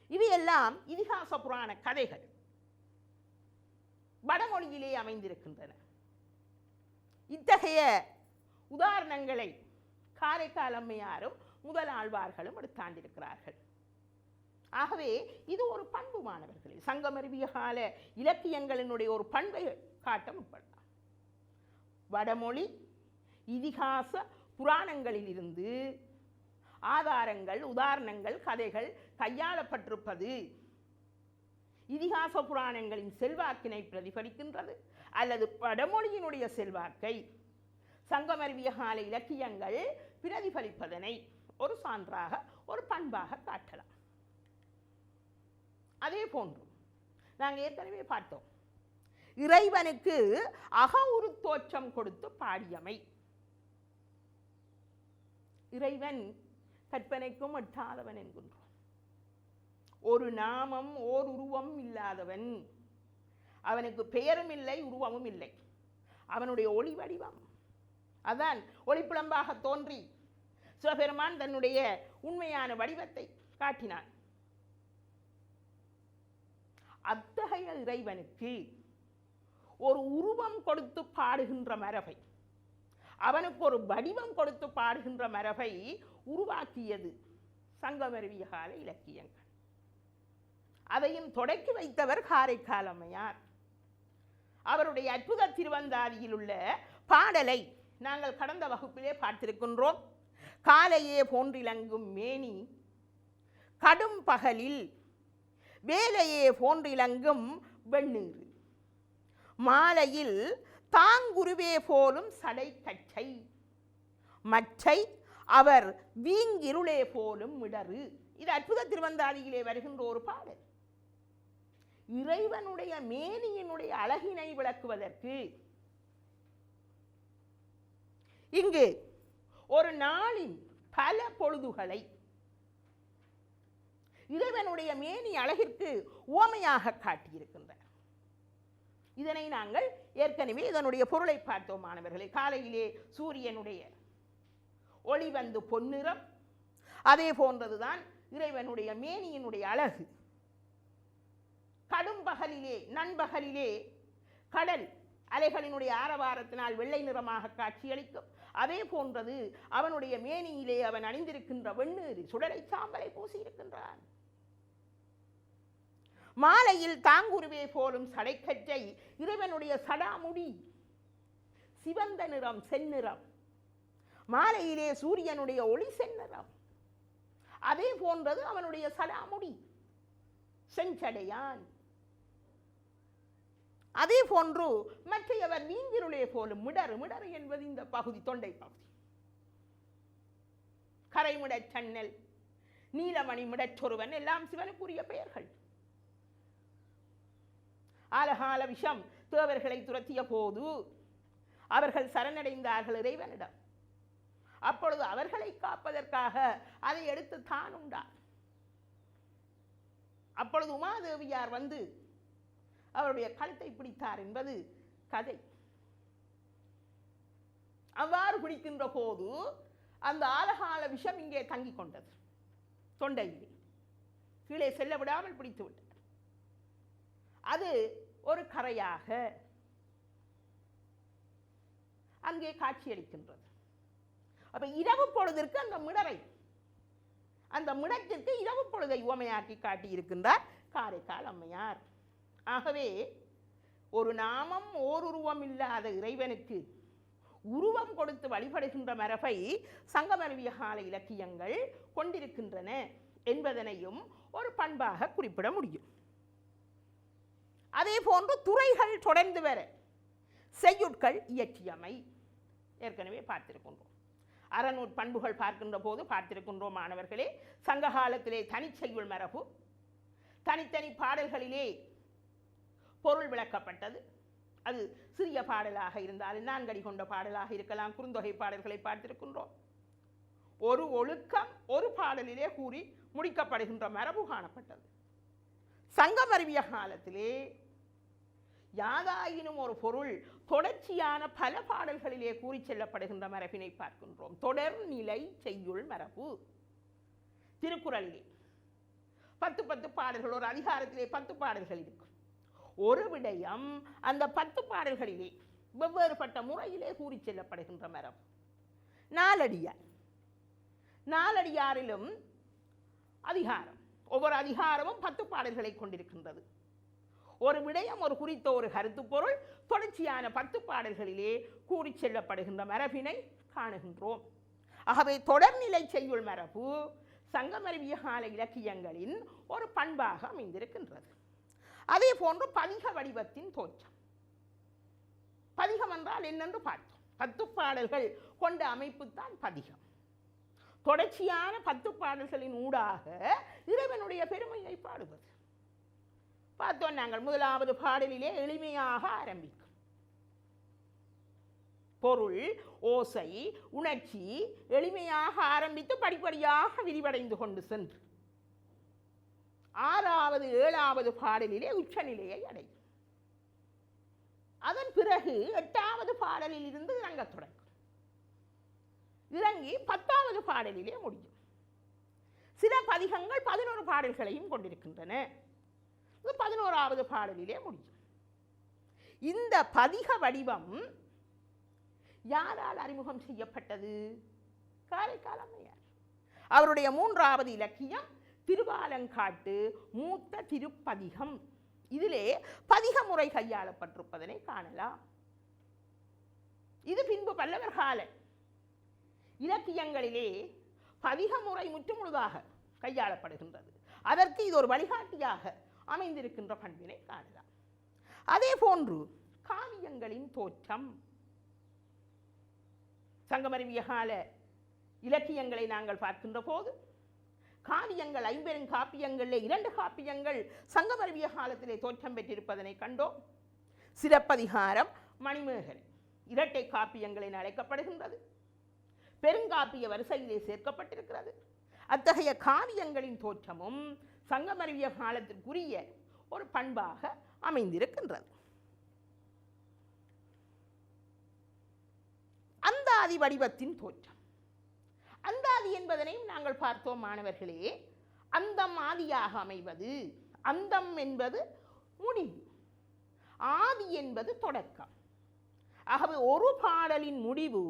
இவையெல்லாம் இதிகாச புராண கதைகள் வடமொழியிலே அமைந்திருக்கின்றன. இத்தகைய உதாரணங்களை காரைக்கால் அம்மையாரும் முதலாழ்வார்களும் எடுத்தாண்டிருக்கிறார்கள். ஆகவே இது ஒரு பண்பு மாணவர்களே. சங்கமருவிய கால இலக்கியங்களினுடைய ஒரு பண்பை காட்ட முற்படலாம். வடமொழி இதிகாச புராணங்களில் இருந்து ஆதாரங்கள், உதாரணங்கள், கதைகள் கையாளப்பட்டிருப்பது இதிகாச புராணங்களின் செல்வாக்கினை பிரதிபலிக்கின்றது அல்லது வடமொழியினுடைய செல்வாக்கை சங்கமருவிய கால இலக்கியங்கள் பிரதிபலிப்பதனை ஒரு சான்றாக, ஒரு பண்பாக காட்டலாம். அதே போன்று நாங்கள் ஏற்கனவே பார்த்தோம், இறைவனுக்கு அகவுரு தோற்றம் கொடுத்து பாடியமை. இறைவன் கற்பனைக்கும் எட்டாதவன் என்கின்றோம். ஒரு நாமம், ஓர் உருவம் இல்லாதவன். அவனுக்கு பெயரும் இல்லை, உருவமும் இல்லை. அவனுடைய ஒளி வடிவம் அதான் ஒளிப்புலம்பாக தோன்றி சிவபெருமான் தன்னுடைய உண்மையான வடிவத்தை காட்டினான். அத்தகைய இறைவனுக்கு ஒரு உருவம் கொடுத்து பாடுகின்ற மரபை, அவனுக்கு ஒரு வடிவம் கொடுத்து பாடுகின்ற மரபை உருவாக்கியது சங்கமருவிய கால இலக்கியங்கள். அதையும் தொடக்கி வைத்தவர் காரைக்கால் அம்மையார். அவருடைய அற்புத திருவந்தாதியில் உள்ள பாடலை நாங்கள் கடந்த வகுப்பிலே பார்த்திருக்கின்றோம். காலையே போன்றிலங்கும் மேனி கடும் பகலில் வேலையே போன்றிலங்கும் வெண்ணீறு மாலையில் தாங்குருவே போலும் சடை கச்சை மச்சை அவர் வீங்கிருளே போலும் மிடறு. இது அற்புத திருவந்தாதியிலே வருகின்ற ஒரு பாடல். இறைவனுடைய மேனியினுடைய அழகினை விளக்குவதற்கு இங்கு ஒரு நாளின் பல பொழுதுகளை இறைவனுடைய மேனி அழகிற்கு உவமையாக காட்டியிருக்கின்றனர். இதனை நாங்கள் ஏற்கனவே இதனுடைய பொருளை பார்த்தோம் மாணவர்களே. காலையிலே சூரியனுடைய ஒளி வந்து பொன்னிறம், அதே போன்றதுதான் இறைவனுடைய மேனியினுடைய அழகு. கடும் பகலிலே நண்பகலிலே கடல் அலைகளினுடைய ஆரவாரத்தினால் வெள்ளை நிறமாக காட்சியளிக்கும். அதே போன்றது அவனுடைய மேனியிலே அவன் அணிந்திருக்கின்ற வெண்ணீர் சுடலை சாம்பலை பூசியிருக்கின்றான். மாலையில் தாங்குருவே போலும் சடைக்கற்றை இறைவனுடைய சடாமுடி சிவந்த நிறம், செந்நிறம். மாலையிலே சூரியனுடைய ஒளி செந்நிறம். அதே போன்றது அவனுடைய சடாமுடி செஞ்சடையான். அதே போன்று மற்றையவர் நீங்கிருளே போலும் மிடறு. மிடறு என்பது இந்த பகுதி, தொண்டை பகுதி. கரைமிடச் சன்னல், நீலமணி மிடச்சொருவன் எல்லாம் சிவனுக்குரிய பெயர்கள். ஆலகால விஷம் தேவர்களை துரத்திய போது அவர்கள் சரணடைந்தார்கள் இறைவனிடம். அப்பொழுது அவர்களை காப்பதற்காக அதை எடுத்து தான் உண்டார். அப்பொழுது உமாதேவியார் வந்து அவருடைய கழுத்தை பிடித்தார் என்பது கதை. அவ்வாறு பிடிக்கின்ற போது அந்த ஆலகால விஷம் இங்கே தங்கிக் கொண்டது, தொண்டையிலே கீழே செல்ல விடாமல் பிடித்து விட்டது. அது ஒரு கரையாக அங்கே காட்சியளிக்கின்றது. அப்ப இரவு பொழுதிற்கு அந்த மிடரை, அந்த மிடத்திற்கு இரவு பொழுதை உவமையாக்கி காட்டியிருக்கின்றார் காரைக்கால் அம்மையார். ஆகவே ஒரு நாமம் ஓருருவம் இல்லாத இறைவனுக்கு உருவம் கொடுத்து வழிபடுகின்ற மரபை சங்கமருவிய கால இலக்கியங்கள் கொண்டிருக்கின்றன என்பதனையும் ஒரு பண்பாக குறிப்பிட முடியும். அதே போன்று துறைகள் தொடர்ந்து வர செய்யுட்கள் இயற்றியமை ஏற்கனவே பார்த்திருக்கின்றோம். அறநூற் பண்புகள் பார்க்கின்ற போது பார்த்திருக்கின்றோம் மாணவர்களே. சங்க காலத்திலே தனிச்செய்யுள் மரபு, தனித்தனி பாடல்களிலே பொருள் விளக்கப்பட்டது. அது சிறிய பாடலாக இருந்தாலும் நான்கடி கொண்ட பாடலாக இருக்கலாம். குறுந்தொகை பாடல்களை பார்த்திருக்கின்றோம். ஒரு ஒழுக்கம் ஒரு பாடலிலே கூறி முடிக்கப்படுகின்ற மரபு காணப்பட்டது. சங்கமருவிய காலத்திலே யாதாயினும் ஒரு பொருள் தொடர்ச்சியான பல பாடல்களிலே கூறி செல்லப்படுகின்ற மரபினை பார்க்கின்றோம். தொடர்நிலை செய்யுள் மரபு. திருக்குறளிலே 10 பாடல்கள், ஒரு அதிகாரத்திலே 10 பாடல்கள் இருக்கும். ஒரு விடயம் அந்த 10 பாடல்களிலே வெவ்வேறுபட்ட முறையிலே கூறி செல்லப்படுகின்ற மரபு. நாலடியார், நாலடியாரிலும் அதிகாரம், ஒவ்வொரு அதிகாரமும் 10 பாடல்களை கொண்டிருக்கின்றது. ஒரு விடயம், ஒரு குறித்த ஒரு கருத்து பொருள் தொடர்ச்சியான 10 பாடல்களிலே கூறி செல்லப்படுகின்ற மரபினை காணுகின்றோம். ஆகவே தொடர்நிலை செய்யுள் மரபு சங்கமருவிய கால இலக்கியங்களின் ஒரு பண்பாக அமைந்திருக்கின்றது. அதே போன்று பதிக வடிவத்தின் தோற்றம். பதிகம் என்றால் என்னென்று பார்த்தோம். 10 பாடல்கள் கொண்ட அமைப்பு தான் பதிகம். தொடர்ச்சியான 10 பாடல்களின் ஊடாக இறைவனுடைய பெருமையை பாடுவது பார்த்தோம் நாங்கள். முதலாவது பாடலிலே எளிமையாக ஆரம்பிக்கும். பொருள், ஓசை, உணர்ச்சி எளிமையாக ஆரம்பித்து படிப்படியாக விரிவடைந்து கொண்டு சென்று 6வது 7வது பாடலிலே உச்சநிலையை அடையும். அதன் பிறகு 8வது பாடலில் இருந்து இறங்கத் தொடங்கும். இறங்கி 10வது பாடலிலே முடியும். சில பதிகங்கள் 11 பாடல்களையும் கொண்டிருக்கின்றன. 11வது பாடலிலே முடியும். இந்த பதிக வடிவம் யாரால் அறிமுகம் செய்யப்பட்டது? காரைக்கால் அம்மையார். அவருடைய 3வது இலக்கியம் திருவாலங்காட்டு மூத்த திருப்பதிகம். இதிலே பதிக முறை கையாளப்பட்டிருப்பதனை காணலாம். இது பின்பு பல்லவர் கால இலக்கியங்களிலே பதிக முறை முற்றுமுழுதாக கையாளப்படுகின்றது. அதற்கு இது ஒரு வழிகாட்டியாக அமைந்திருக்கின்ற பண்பினை காணலாம். அதே போன்று காவியங்களின் தோற்றம். சங்கமருவிய கால இலக்கியங்களை நாங்கள் பார்க்கின்ற போது காவியங்கள் 50 காப்பியங்களில் 2 காப்பியங்கள் சங்கமருவிய காலத்திலே தோற்றம் பெற்றிருப்பதனை கண்டோம். சிலப்பதிகாரம், மணிமேகலை இரட்டை காப்பியங்கள் என அழைக்கப்படுகின்றது. பெருங்காப்பிய வரிசையிலே சேர்க்கப்பட்டிருக்கிறது. அத்தகைய காவியங்களின் தோற்றமும் சங்கமருவிய காலத்திற்குரிய ஒரு பண்பாக அமைந்திருக்கின்றது. அந்தாதி வடிவத்தின் தோற்றம். அந்தாதி என்பதனையும் நாங்கள் பார்த்தோம் மாணவர்களே. அந்தம் ஆதியாக அமைவது. அந்தம் என்பது முடிவு, ஆதி என்பது தொடக்கம். ஆகவே ஒரு பாடலின் முடிவு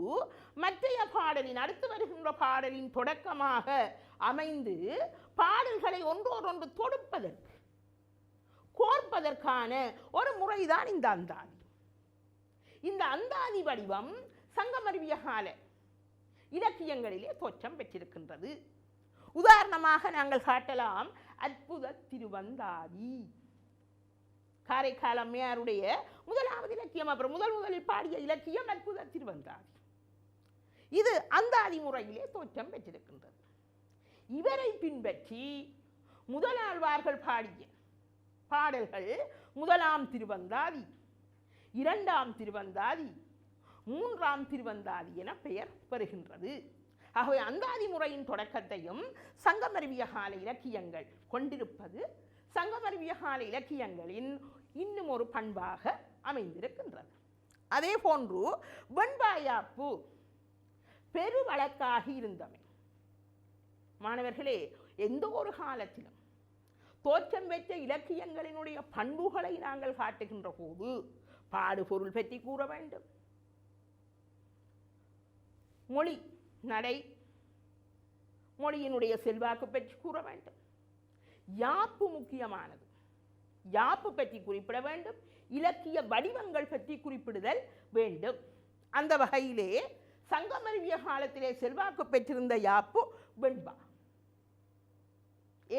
மற்றைய பாடலின் அடுத்து வருகின்ற பாடலின் தொடக்கமாக அமைந்து பாடல்களை ஒன்றோடொன்று தொடுப்பதற்கு கோர்ப்பதற்கான ஒரு முறைதான் இந்த அந்தாதி. இந்த அந்தாதி வடிவம் சங்கமருவிய கால இலக்கியங்களிலே தோற்றம் பெற்றிருக்கின்றது. உதாரணமாக நாங்கள் காட்டலாம் அற்புத திருவந்தாதி. காரைக்கால் அம்மையாருடைய முதலாவது இலக்கியம், அப்புறம் முதலில் பாடிய இலக்கியம் அற்புத திருவந்தாதி. இது அந்தாதி முறையிலே தோற்றம் பெற்றிருக்கின்றது. இவரை பின்பற்றி முதலாழ்வார்கள் பாடிய பாடல்கள் முதலாம் திருவந்தாதி, இரண்டாம் திருவந்தாதி, மூன்றாம் திருவந்தாதி என பெயர் பெறுகின்றது. ஆகவே அந்தாதி முறையின் தொடக்கத்தையும் சங்கமருவிய கால இலக்கியங்கள் கொண்டிருப்பது சங்கமருவிய கால இலக்கியங்களின் இன்னும் ஒரு பண்பாக அமைந்திருக்கின்றது. அதே போன்று வெண்பாயாப்பு பெருவழக்காகி இருந்தமை. மாணவர்களே, எந்த ஒரு காலத்திலும் தோற்றம் பெற்ற இலக்கியங்களினுடைய பண்புகளை நாங்கள் காட்டுகின்ற போது பாடுபொருள் பற்றி கூற வேண்டும், மொழி நடை மொழியினுடைய செல்வாக்கு பற்றி கூற வேண்டும், யாப்பு முக்கியமானது, யாப்பு பற்றி குறிப்பிட வேண்டும், இலக்கிய வடிவங்கள் பற்றி குறிப்பிடுதல் வேண்டும். அந்த வகையிலே சங்கமருவிய காலத்திலே செல்வாக்கு பெற்றிருந்த யாப்பு வெண்பா.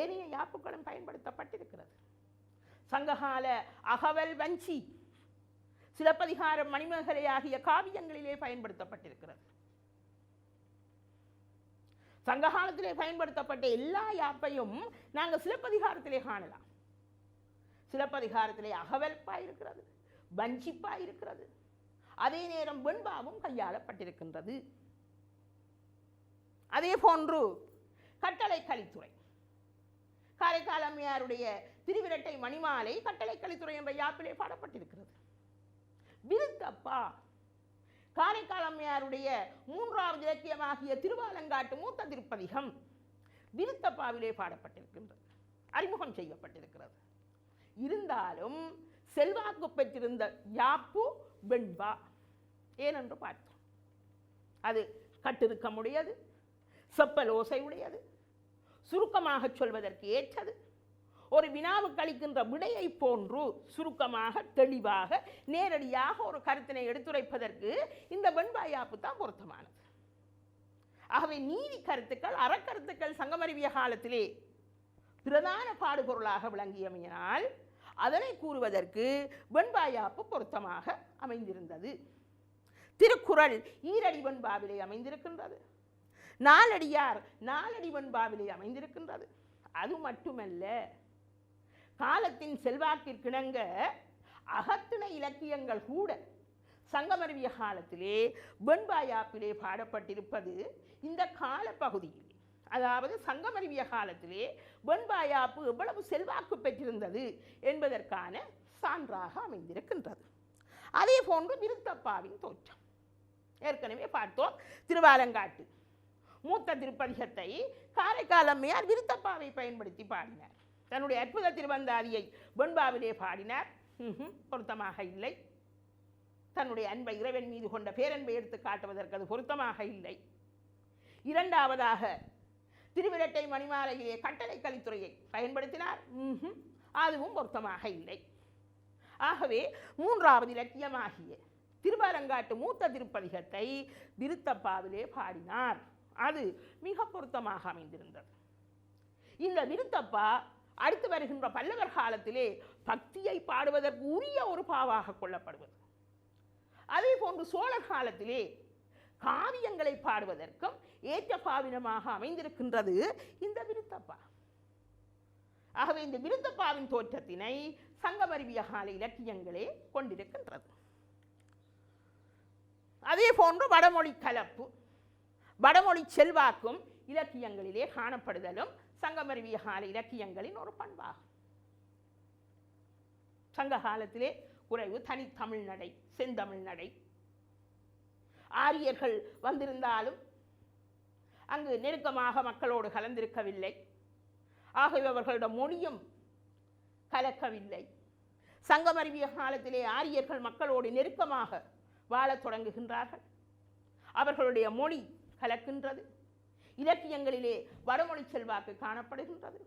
ஏனைய யாப்புகளும் பயன்படுத்தப்பட்டிருக்கிறது. சங்ககால அகவல் வஞ்சி, சிலப்பதிகாரம், மணிமேகலை ஆகிய காவியங்களிலே பயன்படுத்தப்பட்டிருக்கிறது. சங்ககாலத்திலே பயன்படுத்தப்பட்ட எல்லா யாப்பையும் நாங்கள் சிலப்பதிகாரத்திலே காணலாம். சிலப்பதிகாரத்திலே அகவல்பா இருக்கிறது, வஞ்சிப்பா இருக்கிறது, அதே நேரம் வெண்பாவும் கையாளப்பட்டிருக்கின்றது. அதே போன்று கட்டளை கலித்துறை, காரைக்கால் அம்மையாருடைய திருவிரட்டை மணிமாலை கட்டளை கலித்துறை என்ற யாப்பிலே பாடப்பட்டிருக்கிறது. விருத்தப்பா காரைக்கால் அம்மையாருடைய மூன்றாவது இலக்கியமாகிய திருவாலங்காட்டு மூத்த திருப்பதிகம் விருத்தப்பாவிலே பாடப்பட்டிருக்கின்றது, அறிமுகம் செய்யப்பட்டிருக்கிறது. இருந்தாலும் செல்வாக்கு பெற்றிருந்த யாப்பு வெண்பா. ஏனென்று பார்த்தோம், அது கட்டிருக்கமுடையது, செப்பல் ஓசை உடையது, சுருக்கமாக சொல்வதற்கு ஏற்றது, ஒரு வினாவுக்கு அளிக்கின்ற விடையை போன்று சுருக்கமாக தெளிவாக நேரடியாக ஒரு கருத்தினை எடுத்துரைப்பதற்கு இந்த வெண்பா யாப்பு தான் பொருத்தமானது. ஆகவே நீதி கருத்துக்கள், அறக்கருத்துக்கள் சங்கமருவிய காலத்திலே பிரதான பாடுபொருளாக விளங்கியமையினால் அதனை கூறுவதற்கு வெண்பா யாப்பு பொருத்தமாக அமைந்திருந்தது. திருக்குறள் ஈரடி வெண்பாவிலே அமைந்திருக்கின்றது, நாலடியார் நாலடி வெண்பாவிலே அமைந்திருக்கின்றது. அது மட்டுமல்ல, காலத்தின் செல்வாக்கிற்கிணங்க அகத்திணை இலக்கியங்கள் கூட சங்கமருவிய காலத்திலே வெண்பா யாப்பிலே பாடப்பட்டிருப்பது இந்த கால பகுதியில். அதாவது சங்கமருவிய காலத்திலே வெண்பா யாப்பு எவ்வளவு செல்வாக்கு பெற்றிருந்தது என்பதற்கான சான்றாக அமைந்திருக்கின்றது. அதே போன்று விருத்தப்பாவின் தோற்றம் ஏற்கனவே பார்த்தோம். திருவாலங்காட்டு மூத்த திருப்பதிகத்தை காரைக்கால் அம்மையார் விருத்தப்பாவை பயன்படுத்தி பாடினார். தன்னுடைய அற்புத திருவந்தாதியை வெண்பாவிலே பாடினார், பொருத்தமாக இல்லை. தன்னுடைய அன்பை இறைவன் மீது கொண்ட பேரன்பை எடுத்து காட்டுவதற்கு அது பொருத்தமாக இல்லை. இரண்டாவதாக திருவிரட்டை மணிமாலையிலே கட்டளை கலித்துறையை பயன்படுத்தினார், அதுவும் பொருத்தமாக இல்லை. ஆகவே மூன்றாவது இலக்கியமாகிய திருவாலங்காட்டு மூத்த திருப்பதிகத்தை விருத்தப்பாவிலே பாடினார், அது மிக பொருத்தமாக அமைந்திருந்தது. இந்த விருத்தப்பா அடுத்து வருகின்ற பல்லவர் காலத்திலே பக்தியை பாடுவதற்கு உரிய ஒரு பாவாக கொள்ளப்படுவது. அதே போன்று சோழர் காலத்திலே காவியங்களை பாடுவதற்கும் ஏற்ற பாவினமாக அமைந்திருக்கின்றது இந்த விருத்தப்பா. ஆகவே இந்த விருத்தப்பாவின் தோற்றத்தினை சங்கமருவிய கால இலக்கியங்களே கொண்டிருக்கின்றது. அதே போன்று வடமொழி கலப்பு, வடமொழி செல்வாக்கும் இலக்கியங்களிலே காணப்படுதலும் சங்கமருவிய கால இலக்கியங்களின் ஒரு பண்பாகும். சங்க காலத்திலே குறைவு தனித்தமிழ் நடை, செந்தமிழ் நடை. ஆரியர்கள் வந்திருந்தாலும் அங்கு நெருக்கமாக மக்களோடு கலந்திருக்கவில்லை. ஆகவே அவர்களோட மொழியும் கலக்கவில்லை. சங்கமருவிய காலத்திலே ஆரியர்கள் மக்களோடு நெருக்கமாக வாழத் தொடங்குகின்றார்கள். அவர்களுடைய மொழி கலக்கின்றது. இலக்கியங்களிலே வடமொழி செல்வாக்கு காணப்படுகின்றது.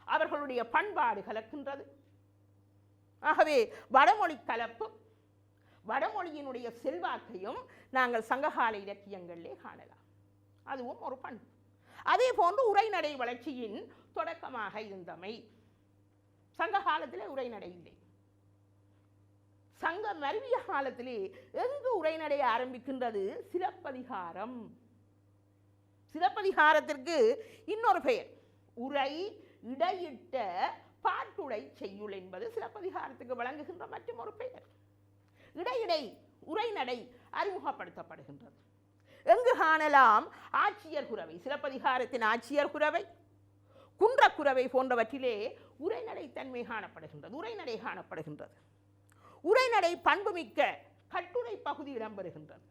அவர்களுடைய பண்பாடு கலக்கின்றது. ஆகவே வடமொழி கலப்பும் வடமொழியினுடைய செல்வாக்கையும் நாங்கள் சங்ககால இலக்கியங்களிலே காணலாம். அதுவும் ஒரு பண்பு. அதே போன்று உரைநடை வளர்ச்சியின் தொடக்கமாக இருந்தமை. சங்க காலத்திலே உரைநடை இல்லை. சங்க மருவிய காலத்திலே எங்கு உரைநடை ஆரம்பிக்கின்றது? சிலப்பதிகாரம். சிலப்பதிகாரத்திற்கு இன்னொரு பெயர் உரை இடையிட்ட பாட்டுடை செய்யுள் என்பது சிலப்பதிகாரத்துக்கு வழங்குகின்ற மற்றும் ஒரு பெயர். இடையிடை உரைநடை அறிமுகப்படுத்தப்படுகின்றது. எங்கு காணலாம்? ஆட்சியர் குரவை, சிலப்பதிகாரத்தின் ஆட்சியர் குரவை, குன்றக்குரவை போன்றவற்றிலே உரைநடை தன்மை காணப்படுகின்றது, உரைநடை காணப்படுகின்றது. உரைநடை பண்புமிக்க கட்டுரை பகுதி இடம்பெறுகின்றது.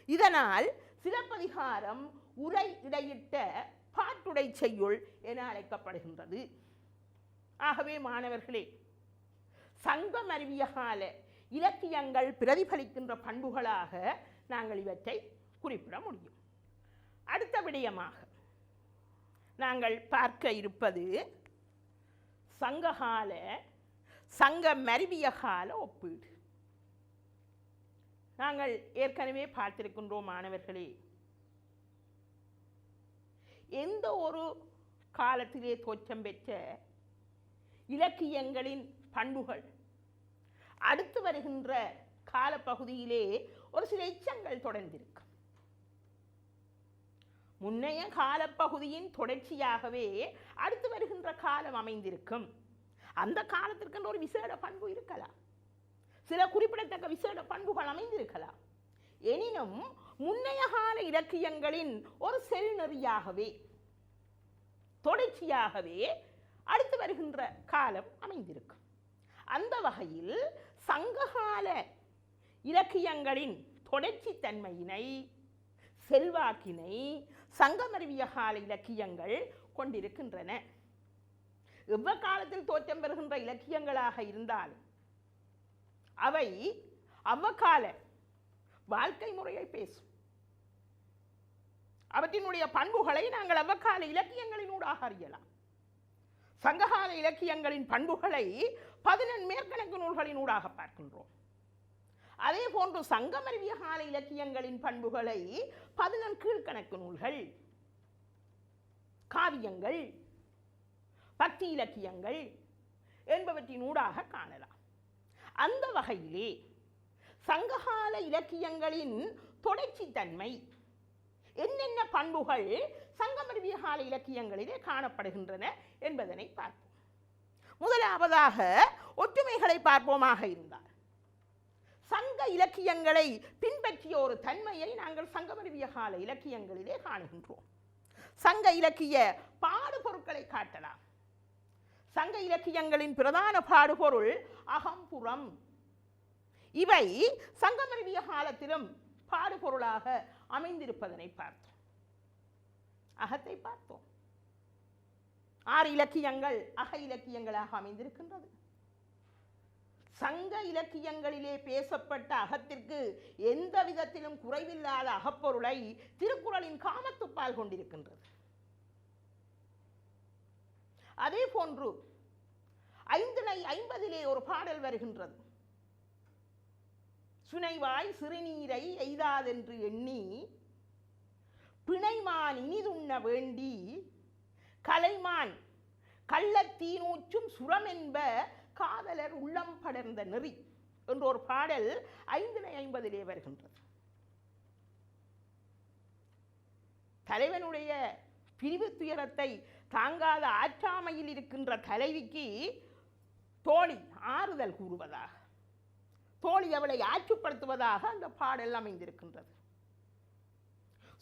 இதனால் சிலப்பதிகாரம் உரை இடையிட்ட பாட்டுடை செய்யுள் என அழைக்கப்படுகின்றது. ஆகவே மாணவர்களே, சங்கம் அறிவிய கால இலக்கியங்கள் பிரதிபலிக்கின்ற பண்புகளாக நாங்கள் இவற்றை குறிப்பிட முடியும். அடுத்த விடயமாக நாங்கள் பார்க்க இருப்பது சங்ககால சங்க மருவிய கால ஒப்பீடு. நாங்கள் ஏற்கனவே பார்த்திருக்கின்றோம் மாணவர்களே, எந்த ஒரு காலத்திலே தோற்றம் பெற்ற இலக்கியங்களின் பண்புகள் அடுத்து வருகின்ற காலப்பகுதியிலே ஒரு சில எச்சங்கள் தொடர்ந்திருக்கும். முன்னைய காலப்பகுதியின் தொடர்ச்சியாகவே அடுத்து வருகின்ற காலம் அமைந்திருக்கும். அந்த காலத்திற்கு ஒரு விசேட பண்பு இருக்கலாம், சில குறிப்பிடத்தக்க விசேட பண்புகள் அமைந்திருக்கலாம். எனினும் முன்னைய கால இலக்கியங்களின் ஒரு செல்நெறியாகவே தொடர்ச்சியாகவே அடுத்து வருகின்ற காலம் அமைந்திருக்கும். அந்த வகையில் சங்ககால இலக்கியங்களின் தொடர்ச்சி தன்மையினை, செல்வாக்கினை சங்கமருவிய கால இலக்கியங்கள் கொண்டிருக்கின்றன. எவ்வக்காலத்தில் தோற்றம் பெறுகின்ற இலக்கியங்களாக இருந்தாலும் அவை அவ்வக்கால வாழ்க்கை முறையை பேசும். அவற்றினுடைய பண்புகளை நாங்கள் அவ்வக்கால இலக்கியங்களினூடாக அறியலாம். சங்ககால இலக்கியங்களின் பண்புகளை 14 மேற்கணக்கு நூல்களினூடாக பார்க்கின்றோம். அதே போன்று சங்கமருவிய கால இலக்கியங்களின் பண்புகளை 14 கீழ்கணக்கு நூல்கள், காவியங்கள், பக்தி இலக்கியங்கள் என்பவற்றினூடாக காணலாம். அந்த வகையிலே சங்ககால இலக்கியங்களின் தொடர்ச்சி தன்மை என்னென்ன பண்புகள் சங்கமருவிய கால இலக்கியங்களிலே காணப்படுகின்றன என்பதனை பார்ப்போம். முதலாவதாக ஒற்றுமைகளை பார்ப்போமாக இருந்தால், சங்க இலக்கியங்களை பின்பற்றிய ஒரு தன்மையை நாங்கள் சங்கமருவிய கால இலக்கியங்களிலே காணுகின்றோம். சங்க இலக்கிய பாடுபொருட்களை காட்டலாம். சங்க இலக்கியங்களின் பிரதான பாடுபொருள் அகம்புறம். இவை சங்கமருவிய காலத்திலும் பாடுபொருளாக அமைந்திருப்பதனை பார்த்தோம். அகத்தை பார்த்தோம். 6 இலக்கியங்கள் அக இலக்கியங்களாக அமைந்திருக்கின்றது. சங்க இலக்கியங்களிலே பேசப்பட்ட அகத்திற்கு எந்த விதத்திலும் குறைவில்லாத அகப்பொருளை திருக்குறளின் காமத்துப்பால் கொண்டிருக்கின்றது. அதே போன்று 550 ஒரு பாடல் வருகின்றது. சுனைவாய் சிறுநீரை எய்தாதென்று எண்ணி பிணைமான் இனிதுண்ண வேண்டி கலைமான் கள்ளத்தீனூற்றும் சுரமென்ப காதலர் உள்ளம் படர்ந்த நெறி என்ற ஒரு பாடல் 550 வருகின்றது. தலைவனுடைய பிரிவு துயரத்தை தாங்காத ஆற்றாமையில் இருக்கின்ற தலைவிக்கு தோழி ஆறுதல் கூறுவதாக, தோழி அவளை ஆற்றுப்படுத்துவதாக அந்த பாடல் அமைந்திருக்கின்றது.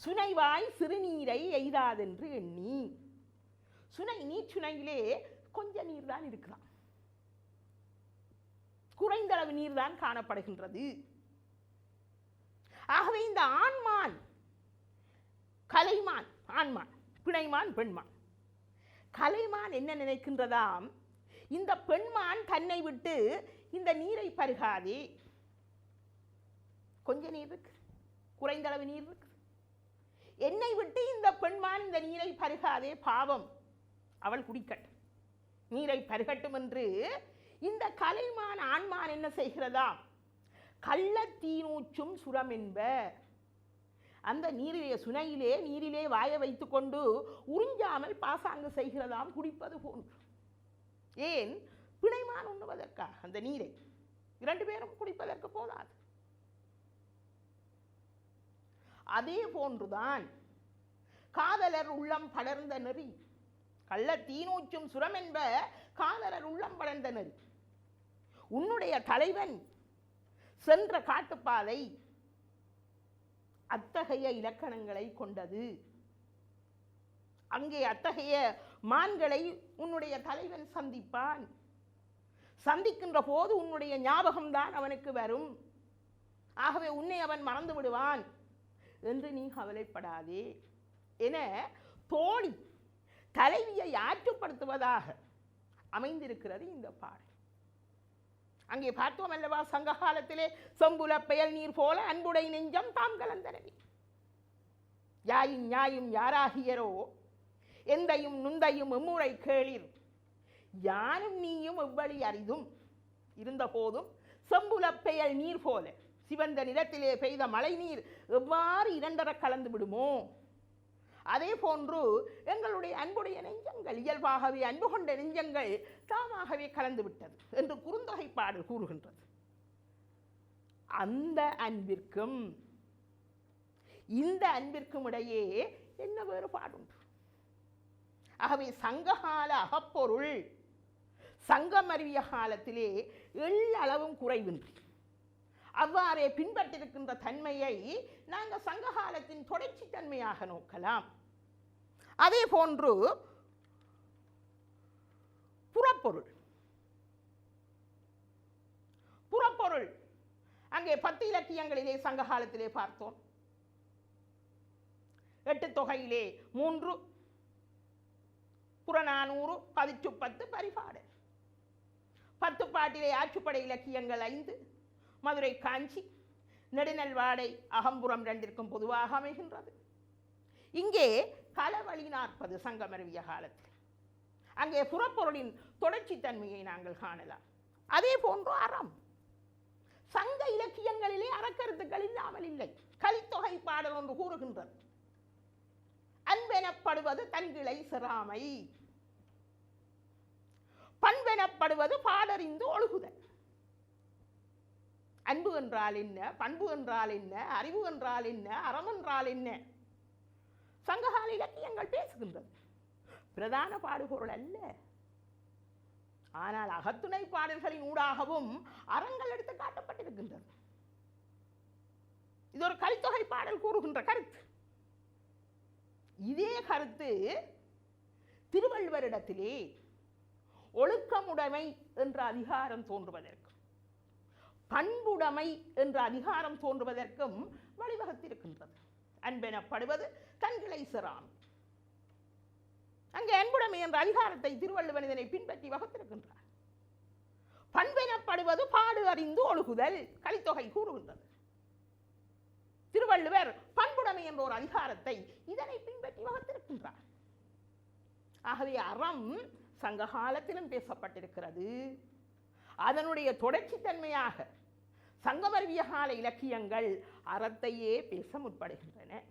சுனைவாய் சிறுநீரை எய்தாதென்று எண்ணி. சுனை நீர் சுனையிலே கொஞ்ச நீர் தான் இருக்கலாம், குறைந்தளவு நீர் தான் காணப்படுகின்றது. ஆகவே இந்த ஆண்மான் கலைமான், ஆண்மான் பிணைமான் பெண்மான், கலைமான் என்ன நினைக்கின்றதாம், இந்த பெண்மான் தன்னை விட்டு இந்த நீரை பருகாதே, கொஞ்ச நீர் இருக்கு, குறைந்தளவு நீர் இருக்கு, என்னை விட்டு இந்த பெண்மான் இந்த நீரை பருகாதே, பாவம் அவள் குடிக்கட்டும், நீரை பருகட்டும் என்று இந்த கலைமான் ஆண்மான் என்ன செய்கிறதா, கள்ளத்தீநூச்சும் சுரம் என்ப, அந்த நீரிலே சுனையிலே நீரிலே வாய வைத்து கொண்டு உறிஞ்சாமல் பாசாங்கு செய்கிறதாம், குடிப்பது போன்று. ஏன்? பிணைமான் உண்ணுவதற்காக அந்த நீரை, இரண்டு பேரும் குடிப்பதற்கு போதாது. அதே போன்றுதான் காதலர் உள்ளம் படர்ந்த நெறி, கள்ள தீநூச்சும் சுரம் என்ப காதலர் உள்ளம் படர்ந்த நெறி. உன்னுடைய தலைவன் சென்ற காட்டுப்பாதை அத்தகைய இலக்கணங்களை கொண்டது. அங்கே அத்தகைய மான்களை உன்னுடைய தலைவன் சந்திப்பான். சந்திக்கின்ற போது உன்னுடைய ஞாபகம்தான் அவனுக்கு வரும். ஆகவே உன்னை அவன் மறந்து விடுவான் என்று நீ கவலைப்படாதே என தோழி தலைவியை ஆற்றுப்படுத்துவதாக அமைந்திருக்கிறது இந்த பாடல். அங்கே பார்த்தோம் அல்லவா, சங்க காலத்திலே செம்புல பெயல் நீர் போல அன்புடை நெஞ்சம் தாம் கலந்தனவே, யாயும் ஞாயும் யாராகியரோ எந்தையும் நுந்தையும் எம்முறை கேளிர், யானும் நீயும் எவ்வளி அரிதும் இருந்த போதும் செம்புல பெயல் நீர் போல சிவந்த நிலத்திலே பெய்த மழை நீர் எவ்வாறு இரண்டர கலந்து விடுமோ, அதே போன்று எங்களுடைய அன்புடைய நெஞ்சங்கள், இயல்பாகவே அன்பு கொண்ட நெஞ்சங்கள் தாமாகவே கலந்து விட்டது என்று குறுந்தொகை பாடல் கூறுகின்றது. அந்த அன்பிற்கும் இந்த அன்பிற்கும் இடையே என்ன வேறுபாடுண்டு? ஆகவே சங்ககால அகப்பொருள் சங்கமறிவிய காலத்திலே எள்ளளவும் குறைவின்றி அவ்வாறே பின்பற்றிருக்கின்ற தன்மையை நாங்கள் சங்ககாலத்தின் தொடர்ச்சி தன்மையாக நோக்கலாம். அதே போன்று புறப்பொருள், புறப்பொருள் அங்கே 10 இலக்கியங்களிலே சங்ககாலத்திலே பார்த்தோம். 8 தொகையிலே 3, புறநானூறு, 10 பரிபாடல், 10 பாட்டிலே ஆற்றுப்படை இலக்கியங்கள் 5, மதுரை காஞ்சி நெடுநல்வாடை அகம்புறம் 2ற்கும் பொதுவாக அமைகின்றது. இங்கே களவழி 40 சங்கமறிவிய காலத்தில் அங்கே புறப்பொருளின் தொடர்ச்சி தன்மையை நாங்கள் காணலாம். அதே போன்று அறம், சங்க இலக்கியங்களிலே அறக்கருத்துக்கள் இல்லாமல் இல்லை. கலித்தொகை பாடல் ஒன்று கூறுகின்றது, அன்பெனப்படுவது தன்கிளை சிறாமை, பண்பெனப்படுவது பாடறிந்து ஒழுகுதல். அன்பு என்றால் என்ன, பண்பு என்றால் என்ன, அறிவு என்றால் என்ன, அறம் என்றால் என்ன, சங்ககால இலக்கியங்கள் பேசுகின்றது. பிரதான பாடுபொருள் அல்ல, ஆனால் அகத்துணை பாடல்களின் ஊடாகவும் அறங்கள் எடுத்து காட்டப்பட்டிருக்கின்றது. இது ஒரு கலித்தொகை பாடல் கூறுகின்ற கருத்து. இதே கருத்து திருவள்ளுவரிடத்திலே ஒழுக்கமுடைமை என்ற அதிகாரம் தோன்றுவதற்கும் பண்புடைமை என்ற அதிகாரம் தோன்றுவதற்கும் வழிவகுத்திருக்கின்றது. அன்பெனப்படுவது தன்கிளை சிறாமை, அங்கே அன்புடைமை என்ற அதிகாரத்தை திருவள்ளுவர் இதனை பின்பற்றி வகுத்திருக்கின்றார். பண்பெனப்படுவது பாடு அறிந்து ஒழுகுதல் கலித்தொகை கூறுகின்றது. திருவள்ளுவர் பண்புடைமை என்ற ஒரு அதிகாரத்தை இதனை பின்பற்றி வகுத்திருக்கின்றார். ஆகவே அறம் சங்க காலத்திலும் பேசப்பட்டிருக்கிறது. அதனுடைய தொடர்ச்சி தன்மையாக சங்கமறிவிய கால இலக்கியங்கள் அறத்தையே பேச முற்படுகின்றன.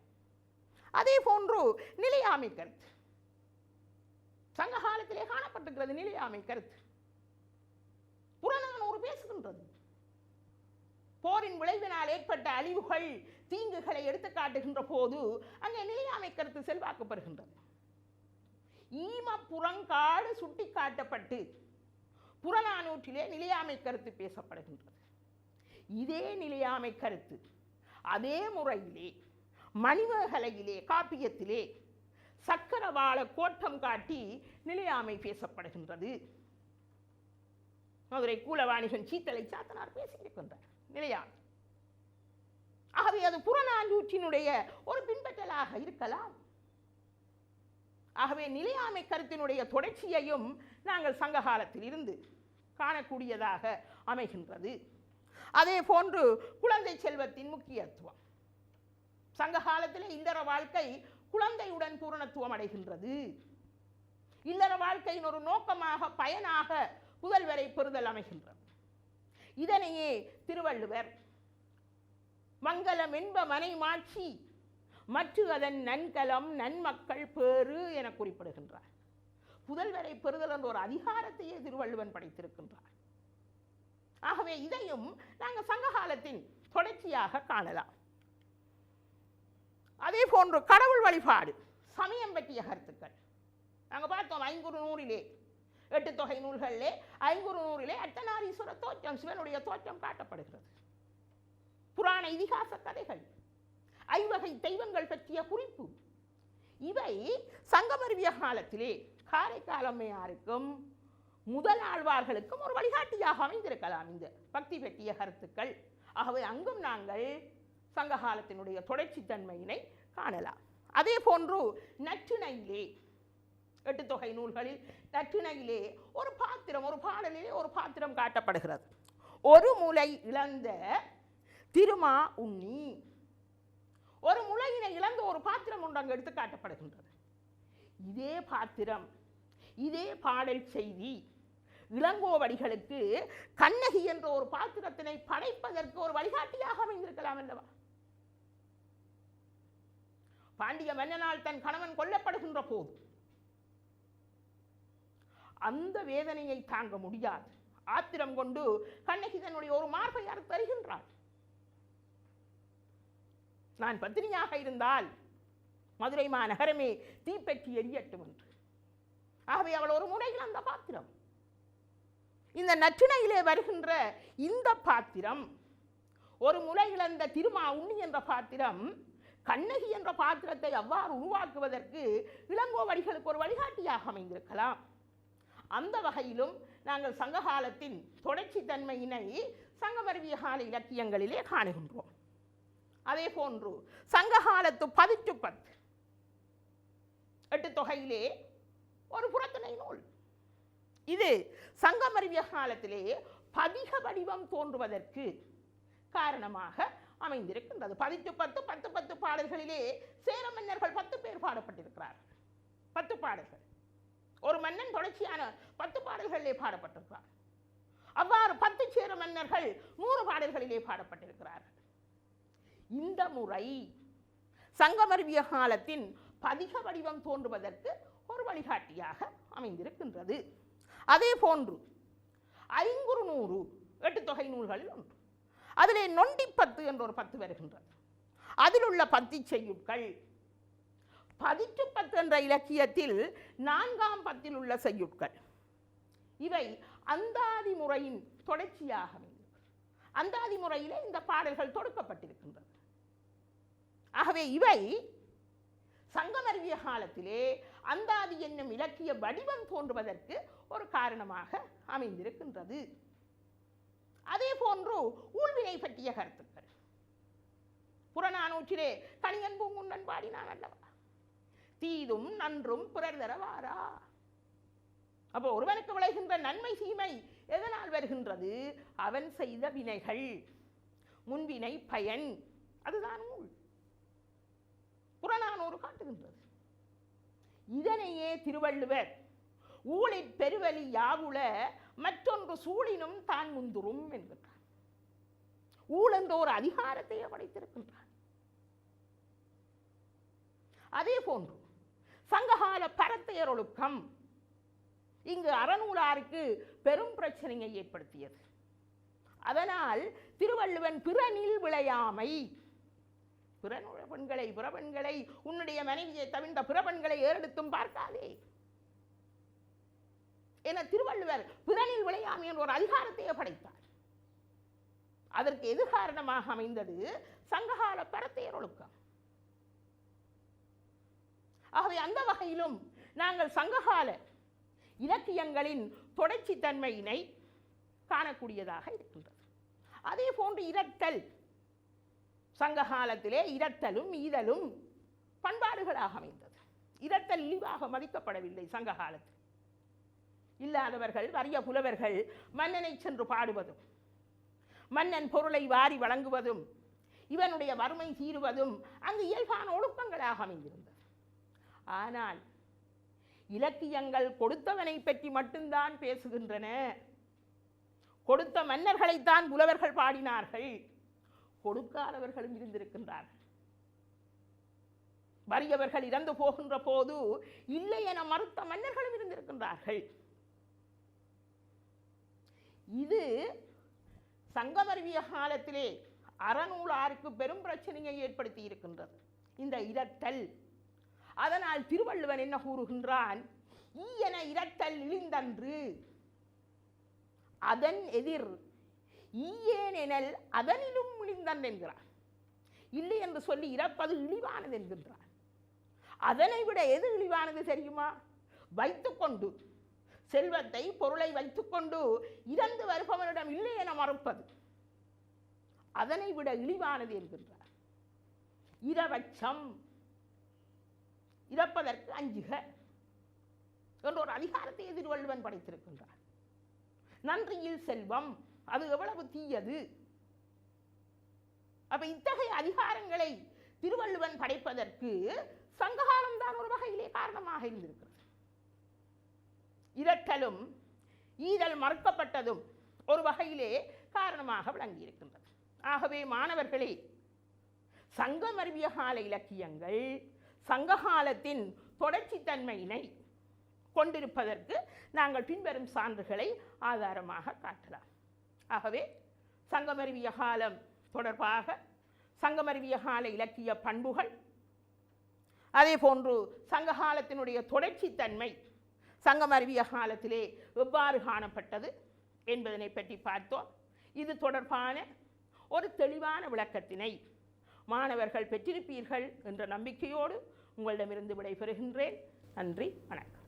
அதே போன்று நிலையாமை கருத்து சங்க காலத்திலே காணப்பட்டிருக்கிறது. நிலையாமை கருத்து புறநானூறு பேசுகின்றது. போரின் விளைவினால் ஏற்பட்ட அழிவுகள் தீங்குகளை எடுத்து காட்டுகின்ற போது அங்கே நிலையாமை கருத்து செல்வாக்கப்படுகின்றது. ஈம புறங்காடு சுட்டி காட்டப்பட்டு புறநானூற்றிலே நிலையாமை கருத்து பேசப்படுகின்றது. இதே நிலையாமை கருத்து அதே முறையிலே மணிமேகலையிலே காப்பியத்திலே சக்கரவாள கோட்டம் காட்டி நிலையாமை பேசப்படுகின்றது. மதுரை கூலவாணிகன் சீத்தலை சாத்தனார் பேசியிருக்கின்றார் நிலையாமை. ஆகவே அது புறநானூற்றினுடைய ஒரு பின்பற்றலாக இருக்கலாம். ஆகவே நிலையாமை கருத்தினுடைய தொடர்ச்சியையும் நாங்கள் சங்க காலத்தில் இருந்து காணக்கூடியதாக அமைகின்றது. அதே போன்று குழந்தை செல்வத்தின் முக்கியத்துவம் சங்க காலத்திலே இல்லற வாழ்க்கை குழந்தையுடன் பூரணத்துவம் அடைகின்றது. இல்லற வாழ்க்கையின் ஒரு நோக்கமாக பயனாக புதல்வரை பெறுதல் அமைகின்றது. இதனையே திருவள்ளுவர் மங்களம் என்ப மனை மாட்சி மற்ற அதன் நன்கலம் நன்மக்கள் பேறு என குறிப்பிடுகின்றார். புதல்வரை பெறுதல் என்ற ஒரு அதிகாரத்தையே திருவள்ளுவன் படைத்திருக்கின்றார். ஆகவே இதையும் நாங்கள் சங்க காலத்தின் தொடர்ச்சியாக காணலாம். அதே போன்று கடவுள் வழிபாடு சமயம் பற்றிய கருத்துக்கள் நாங்கள் பார்த்தோம். 500 8 தொகை நூல்களிலே 500 அர்த்தநாரீஸ்வர தோற்றம் சிவனுடைய தோற்றம் காட்டப்படுகிறது. புராண இதிகாச கதைகள், ஐவகை தெய்வங்கள் பற்றிய குறிப்பு, இவை சங்கமருவிய காலத்திலே காரைக்கால் அம்மையாருக்கும் முதலாழ்வார்களுக்கும் ஒரு வழிகாட்டியாக அமைந்திருக்கலாம் இந்த பக்தி பற்றிய கருத்துக்கள். ஆகவே அங்கும் நாங்கள் சங்க காலத்தினுடைய தொடர்ச்சி தன்மையினை காணலாம். அதே போன்று நற்றிணையிலே 8 தொகை நூல்களில் நற்றிணையிலே ஒரு பாத்திரம், ஒரு பாடலிலே ஒரு பாத்திரம் காட்டப்படுகிறது. ஒரு முலை இழந்த திருமா உண்ணி, ஒரு முளையினை இழந்த ஒரு பாத்திரம் ஒன்று அங்கு எடுத்து காட்டப்படுகின்றது. இதே பாத்திரம், இதே பாடல் செய்தி இளங்கோவடிகளுக்கு கண்ணகி என்ற ஒரு பாத்திரத்தினை படைப்பதற்கு ஒரு வழிகாட்டியாக அமைந்திருக்கலாம் அல்லவா? பாண்டிய மன்னனால் தன் கணவன் கொல்லப்படுகின்ற போது அந்த வேதனையை தாங்க முடியாது ஆத்திரம் கொண்டு கண்ணகி தன்னுடைய ஒரு மார்பை தருகின்றாள். நான் பத்தினியாக இருந்தால் மதுரை மாநகரமே தீப்பற்றி எரியட்டும் என்று. ஆகவே அவள் ஒரு முறையில் அந்த பாத்திரம். இந்த நற்றிணையிலே வருகின்ற இந்த பாத்திரம், ஒரு முறை இழந்த திருமா உண்ணி என்ற பாத்திரம், கண்ணகி என்ற பாத்திரத்தை அவ்வாறு உருவாக்குவதற்கு இளங்கோவடிகளுக்கு ஒரு வழிகாட்டியாக அமைந்திருக்கலாம். அந்த வகையிலும் நாங்கள் சங்ககாலத்தின் தொடர்ச்சி தன்மையினை சங்கமருவிய கால இலக்கியங்களிலே காணுகின்றோம். அதே போன்று சங்ககாலத்து 10 8 தொகையிலே ஒரு புறத்திணை நூல். இது சங்கமருவிய காலத்திலே பதிக வடிவம் தோன்றுவதற்கு காரணமாக அமைந்திருக்கின்றது. 10 பாடல்களிலே சேர மன்னர்கள் 10 பேர் பாடப்பட்டிருக்கிறார்கள். 10 பாடல்கள், ஒரு மன்னன் தொடர்ச்சியான 10 பாடல்களிலே பாடப்பட்டிருக்கிறார். அவ்வாறு 10 சேர மன்னர்கள் 100 பாடல்களிலே பாடப்பட்டிருக்கிறார்கள். இந்த முறை சங்கமருவிய காலத்தின் பதிக வடிவம் தோன்றுவதற்கு ஒரு வழிகாட்டியாக அமைந்திருக்கின்றது. அதே போன்று 500 8 தொகை நூல்களில் ஒன்று. அதிலே நொண்டி 10 என்ற ஒரு 10 வருகின்றது. அதில் உள்ள 10 செய்யுட்கள் 10 என்ற இலக்கியத்தில் 4ஆம் 10 உள்ள செய்யுட்கள். இவை அந்தாதி முறையின் தொடர்ச்சியாக அந்தாதி முறையிலே இந்த பாடல்கள் தொடுக்கப்பட்டிருக்கின்றது. ஆகவே இவை சங்கமருவிய காலத்திலே அந்தாதி என்னும் இலக்கிய வடிவம் தோன்றுவதற்கு ஒரு காரணமாக அமைந்திருக்கின்றது. அதே போன்று ஊழ்வினை பற்றிய கருத்துக்கள் புறநானூற்றிலே கணியன் பூங்குன்றன் பாடினான் அல்லவா? தீதும் நன்றும் பிறர் தரவாரா. அப்போ ஒருவனுக்கு விளைகின்ற நன்மை தீமை எதனால் வருகின்றது? அவன் செய்த வினைகள், முன்வினை பயன். அதுதான் ஊழ். புறநானூறு காட்டுகின்றது. இதனையே திருவள்ளுவர் ஊழிற் பெருவலி யாவுல மற்றொன்று சூழினும் தான் முந்துரும் என்கிறார். ஊழ் என்ற ஒரு அதிகாரத்தையே படைத்திருக்கின்றார். அதே போன்று சங்ககால பரத்தையர் ஒழுக்கம் இங்கு அறநூலாருக்கு பெரும் பிரச்சனையை ஏற்படுத்தியது. அதனால் திருவள்ளுவன் பிறனில் விளையாமை, பிறபெண்களை உன்னுடைய மனைவியை தவிர்ந்த பிறபெண்களை ஏறெடுத்தும் பார்க்காதே என திருவள்ளுவர் பிறனில் விளையாமை என்ற ஒரு அதிகாரத்தையே படைத்தார். அதற்கு எது காரணமாக அமைந்தது? சங்ககால பரத்தையர் ஒழுக்கம். ஆகவே அந்த வகையிலும் நாங்கள் சங்ககால இலக்கியங்களின் தொடர்ச்சி தன்மையினை காணக்கூடியதாக இருக்கின்றது. அதே போன்று இரத்தல், சங்ககாலத்திலே இரத்தலும் ஈதலும் பண்பாடுகளாக அமைந்தது. இரத்தல் இழிவாக மதிக்கப்படவில்லை. சங்ககாலத்தில் இல்லாதவர்கள் வறிய புலவர்கள் மன்னனை சென்று பாடுவதும், மன்னன் பொருளை வாரி வழங்குவதும், இவனுடைய வறுமை தீருவதும் அங்கு இயல்பான ஒழுக்கங்களாக அமைந்திருந்தது. ஆனால் இலக்கியங்கள் கொடுத்தவனை பற்றி மட்டும்தான் பேசுகின்றன. கொடுத்த மன்னர்களைத்தான் புலவர்கள் பாடினார்கள். கொடுக்காதவர்களும் இருந்திருக்கின்றார்கள். வறியவர்கள் இறந்து போகின்ற போது இல்லை என மறுத்த மன்னர்களும் இருந்திருக்கின்றார்கள். இது சங்கமருவிய காலத்திலே அறநூலாருக்கு பெரும் பிரச்சனையை ஏற்படுத்தி இருக்கின்றது, இந்த இரத்தல். அதனால் திருவள்ளுவன் என்ன கூறுகின்றான்? ஈயன இரத்தல் இழிந்தன்று அதன் எதிர் ஈயேன் எனல் அதனிலும் இழிந்தன் என்கிறான். இல்லை என்று சொல்லி இறப்பது இழிவானது என்கின்றான். அதனை விட எது இழிவானது தெரியுமா? வைத்துக்கொண்டு செல்வத்தை பொருளை வைத்துக்கொண்டு இறந்து வருபவனிடம் இல்லை என மறுப்பது அதனை விட இழிவானது என்கின்றார். இரவச்சம், இறப்பதற்கு அஞ்சுக என்ற ஒரு அதிகாரத்தை திருவள்ளுவன் படைத்திருக்கின்றார். நன்றியில் செல்வம், அது எவ்வளவு தீயது. அப்ப இத்தகைய அதிகாரங்களை திருவள்ளுவன் படைப்பதற்கு சங்ககாலம்தான் ஒரு வகையிலே காரணமாக இருந்திருக்கிறது. இரட்டலும் ஈதல் மறுக்கப்பட்டதும் ஒரு வகையிலே காரணமாக விளங்கியிருக்கின்றது. ஆகவே மாணவர்களே, சங்கமருவிய கால இலக்கியங்கள் சங்ககாலத்தின் தொடர்ச்சி தன்மையினை கொண்டிருப்பதற்கு நாங்கள் பின்வரும் சான்றுகளை ஆதாரமாக காட்டலாம். ஆகவே சங்கமருவிய காலம் தொடர்பாக சங்கமருவிய கால இலக்கிய பண்புகள், அதே போன்று சங்ககாலத்தினுடைய தொடர்ச்சி தன்மை சங்கமருவிய காலத்திலே எவ்வாறு காணப்பட்டது என்பதனை பற்றி பார்த்தோம். இது தொடர்பான ஒரு தெளிவான விளக்கத்தினை மாணவர்கள் பெற்றிருப்பீர்கள் என்ற நம்பிக்கையோடு உங்களிடமிருந்து விடைபெறுகின்றேன். நன்றி, வணக்கம்.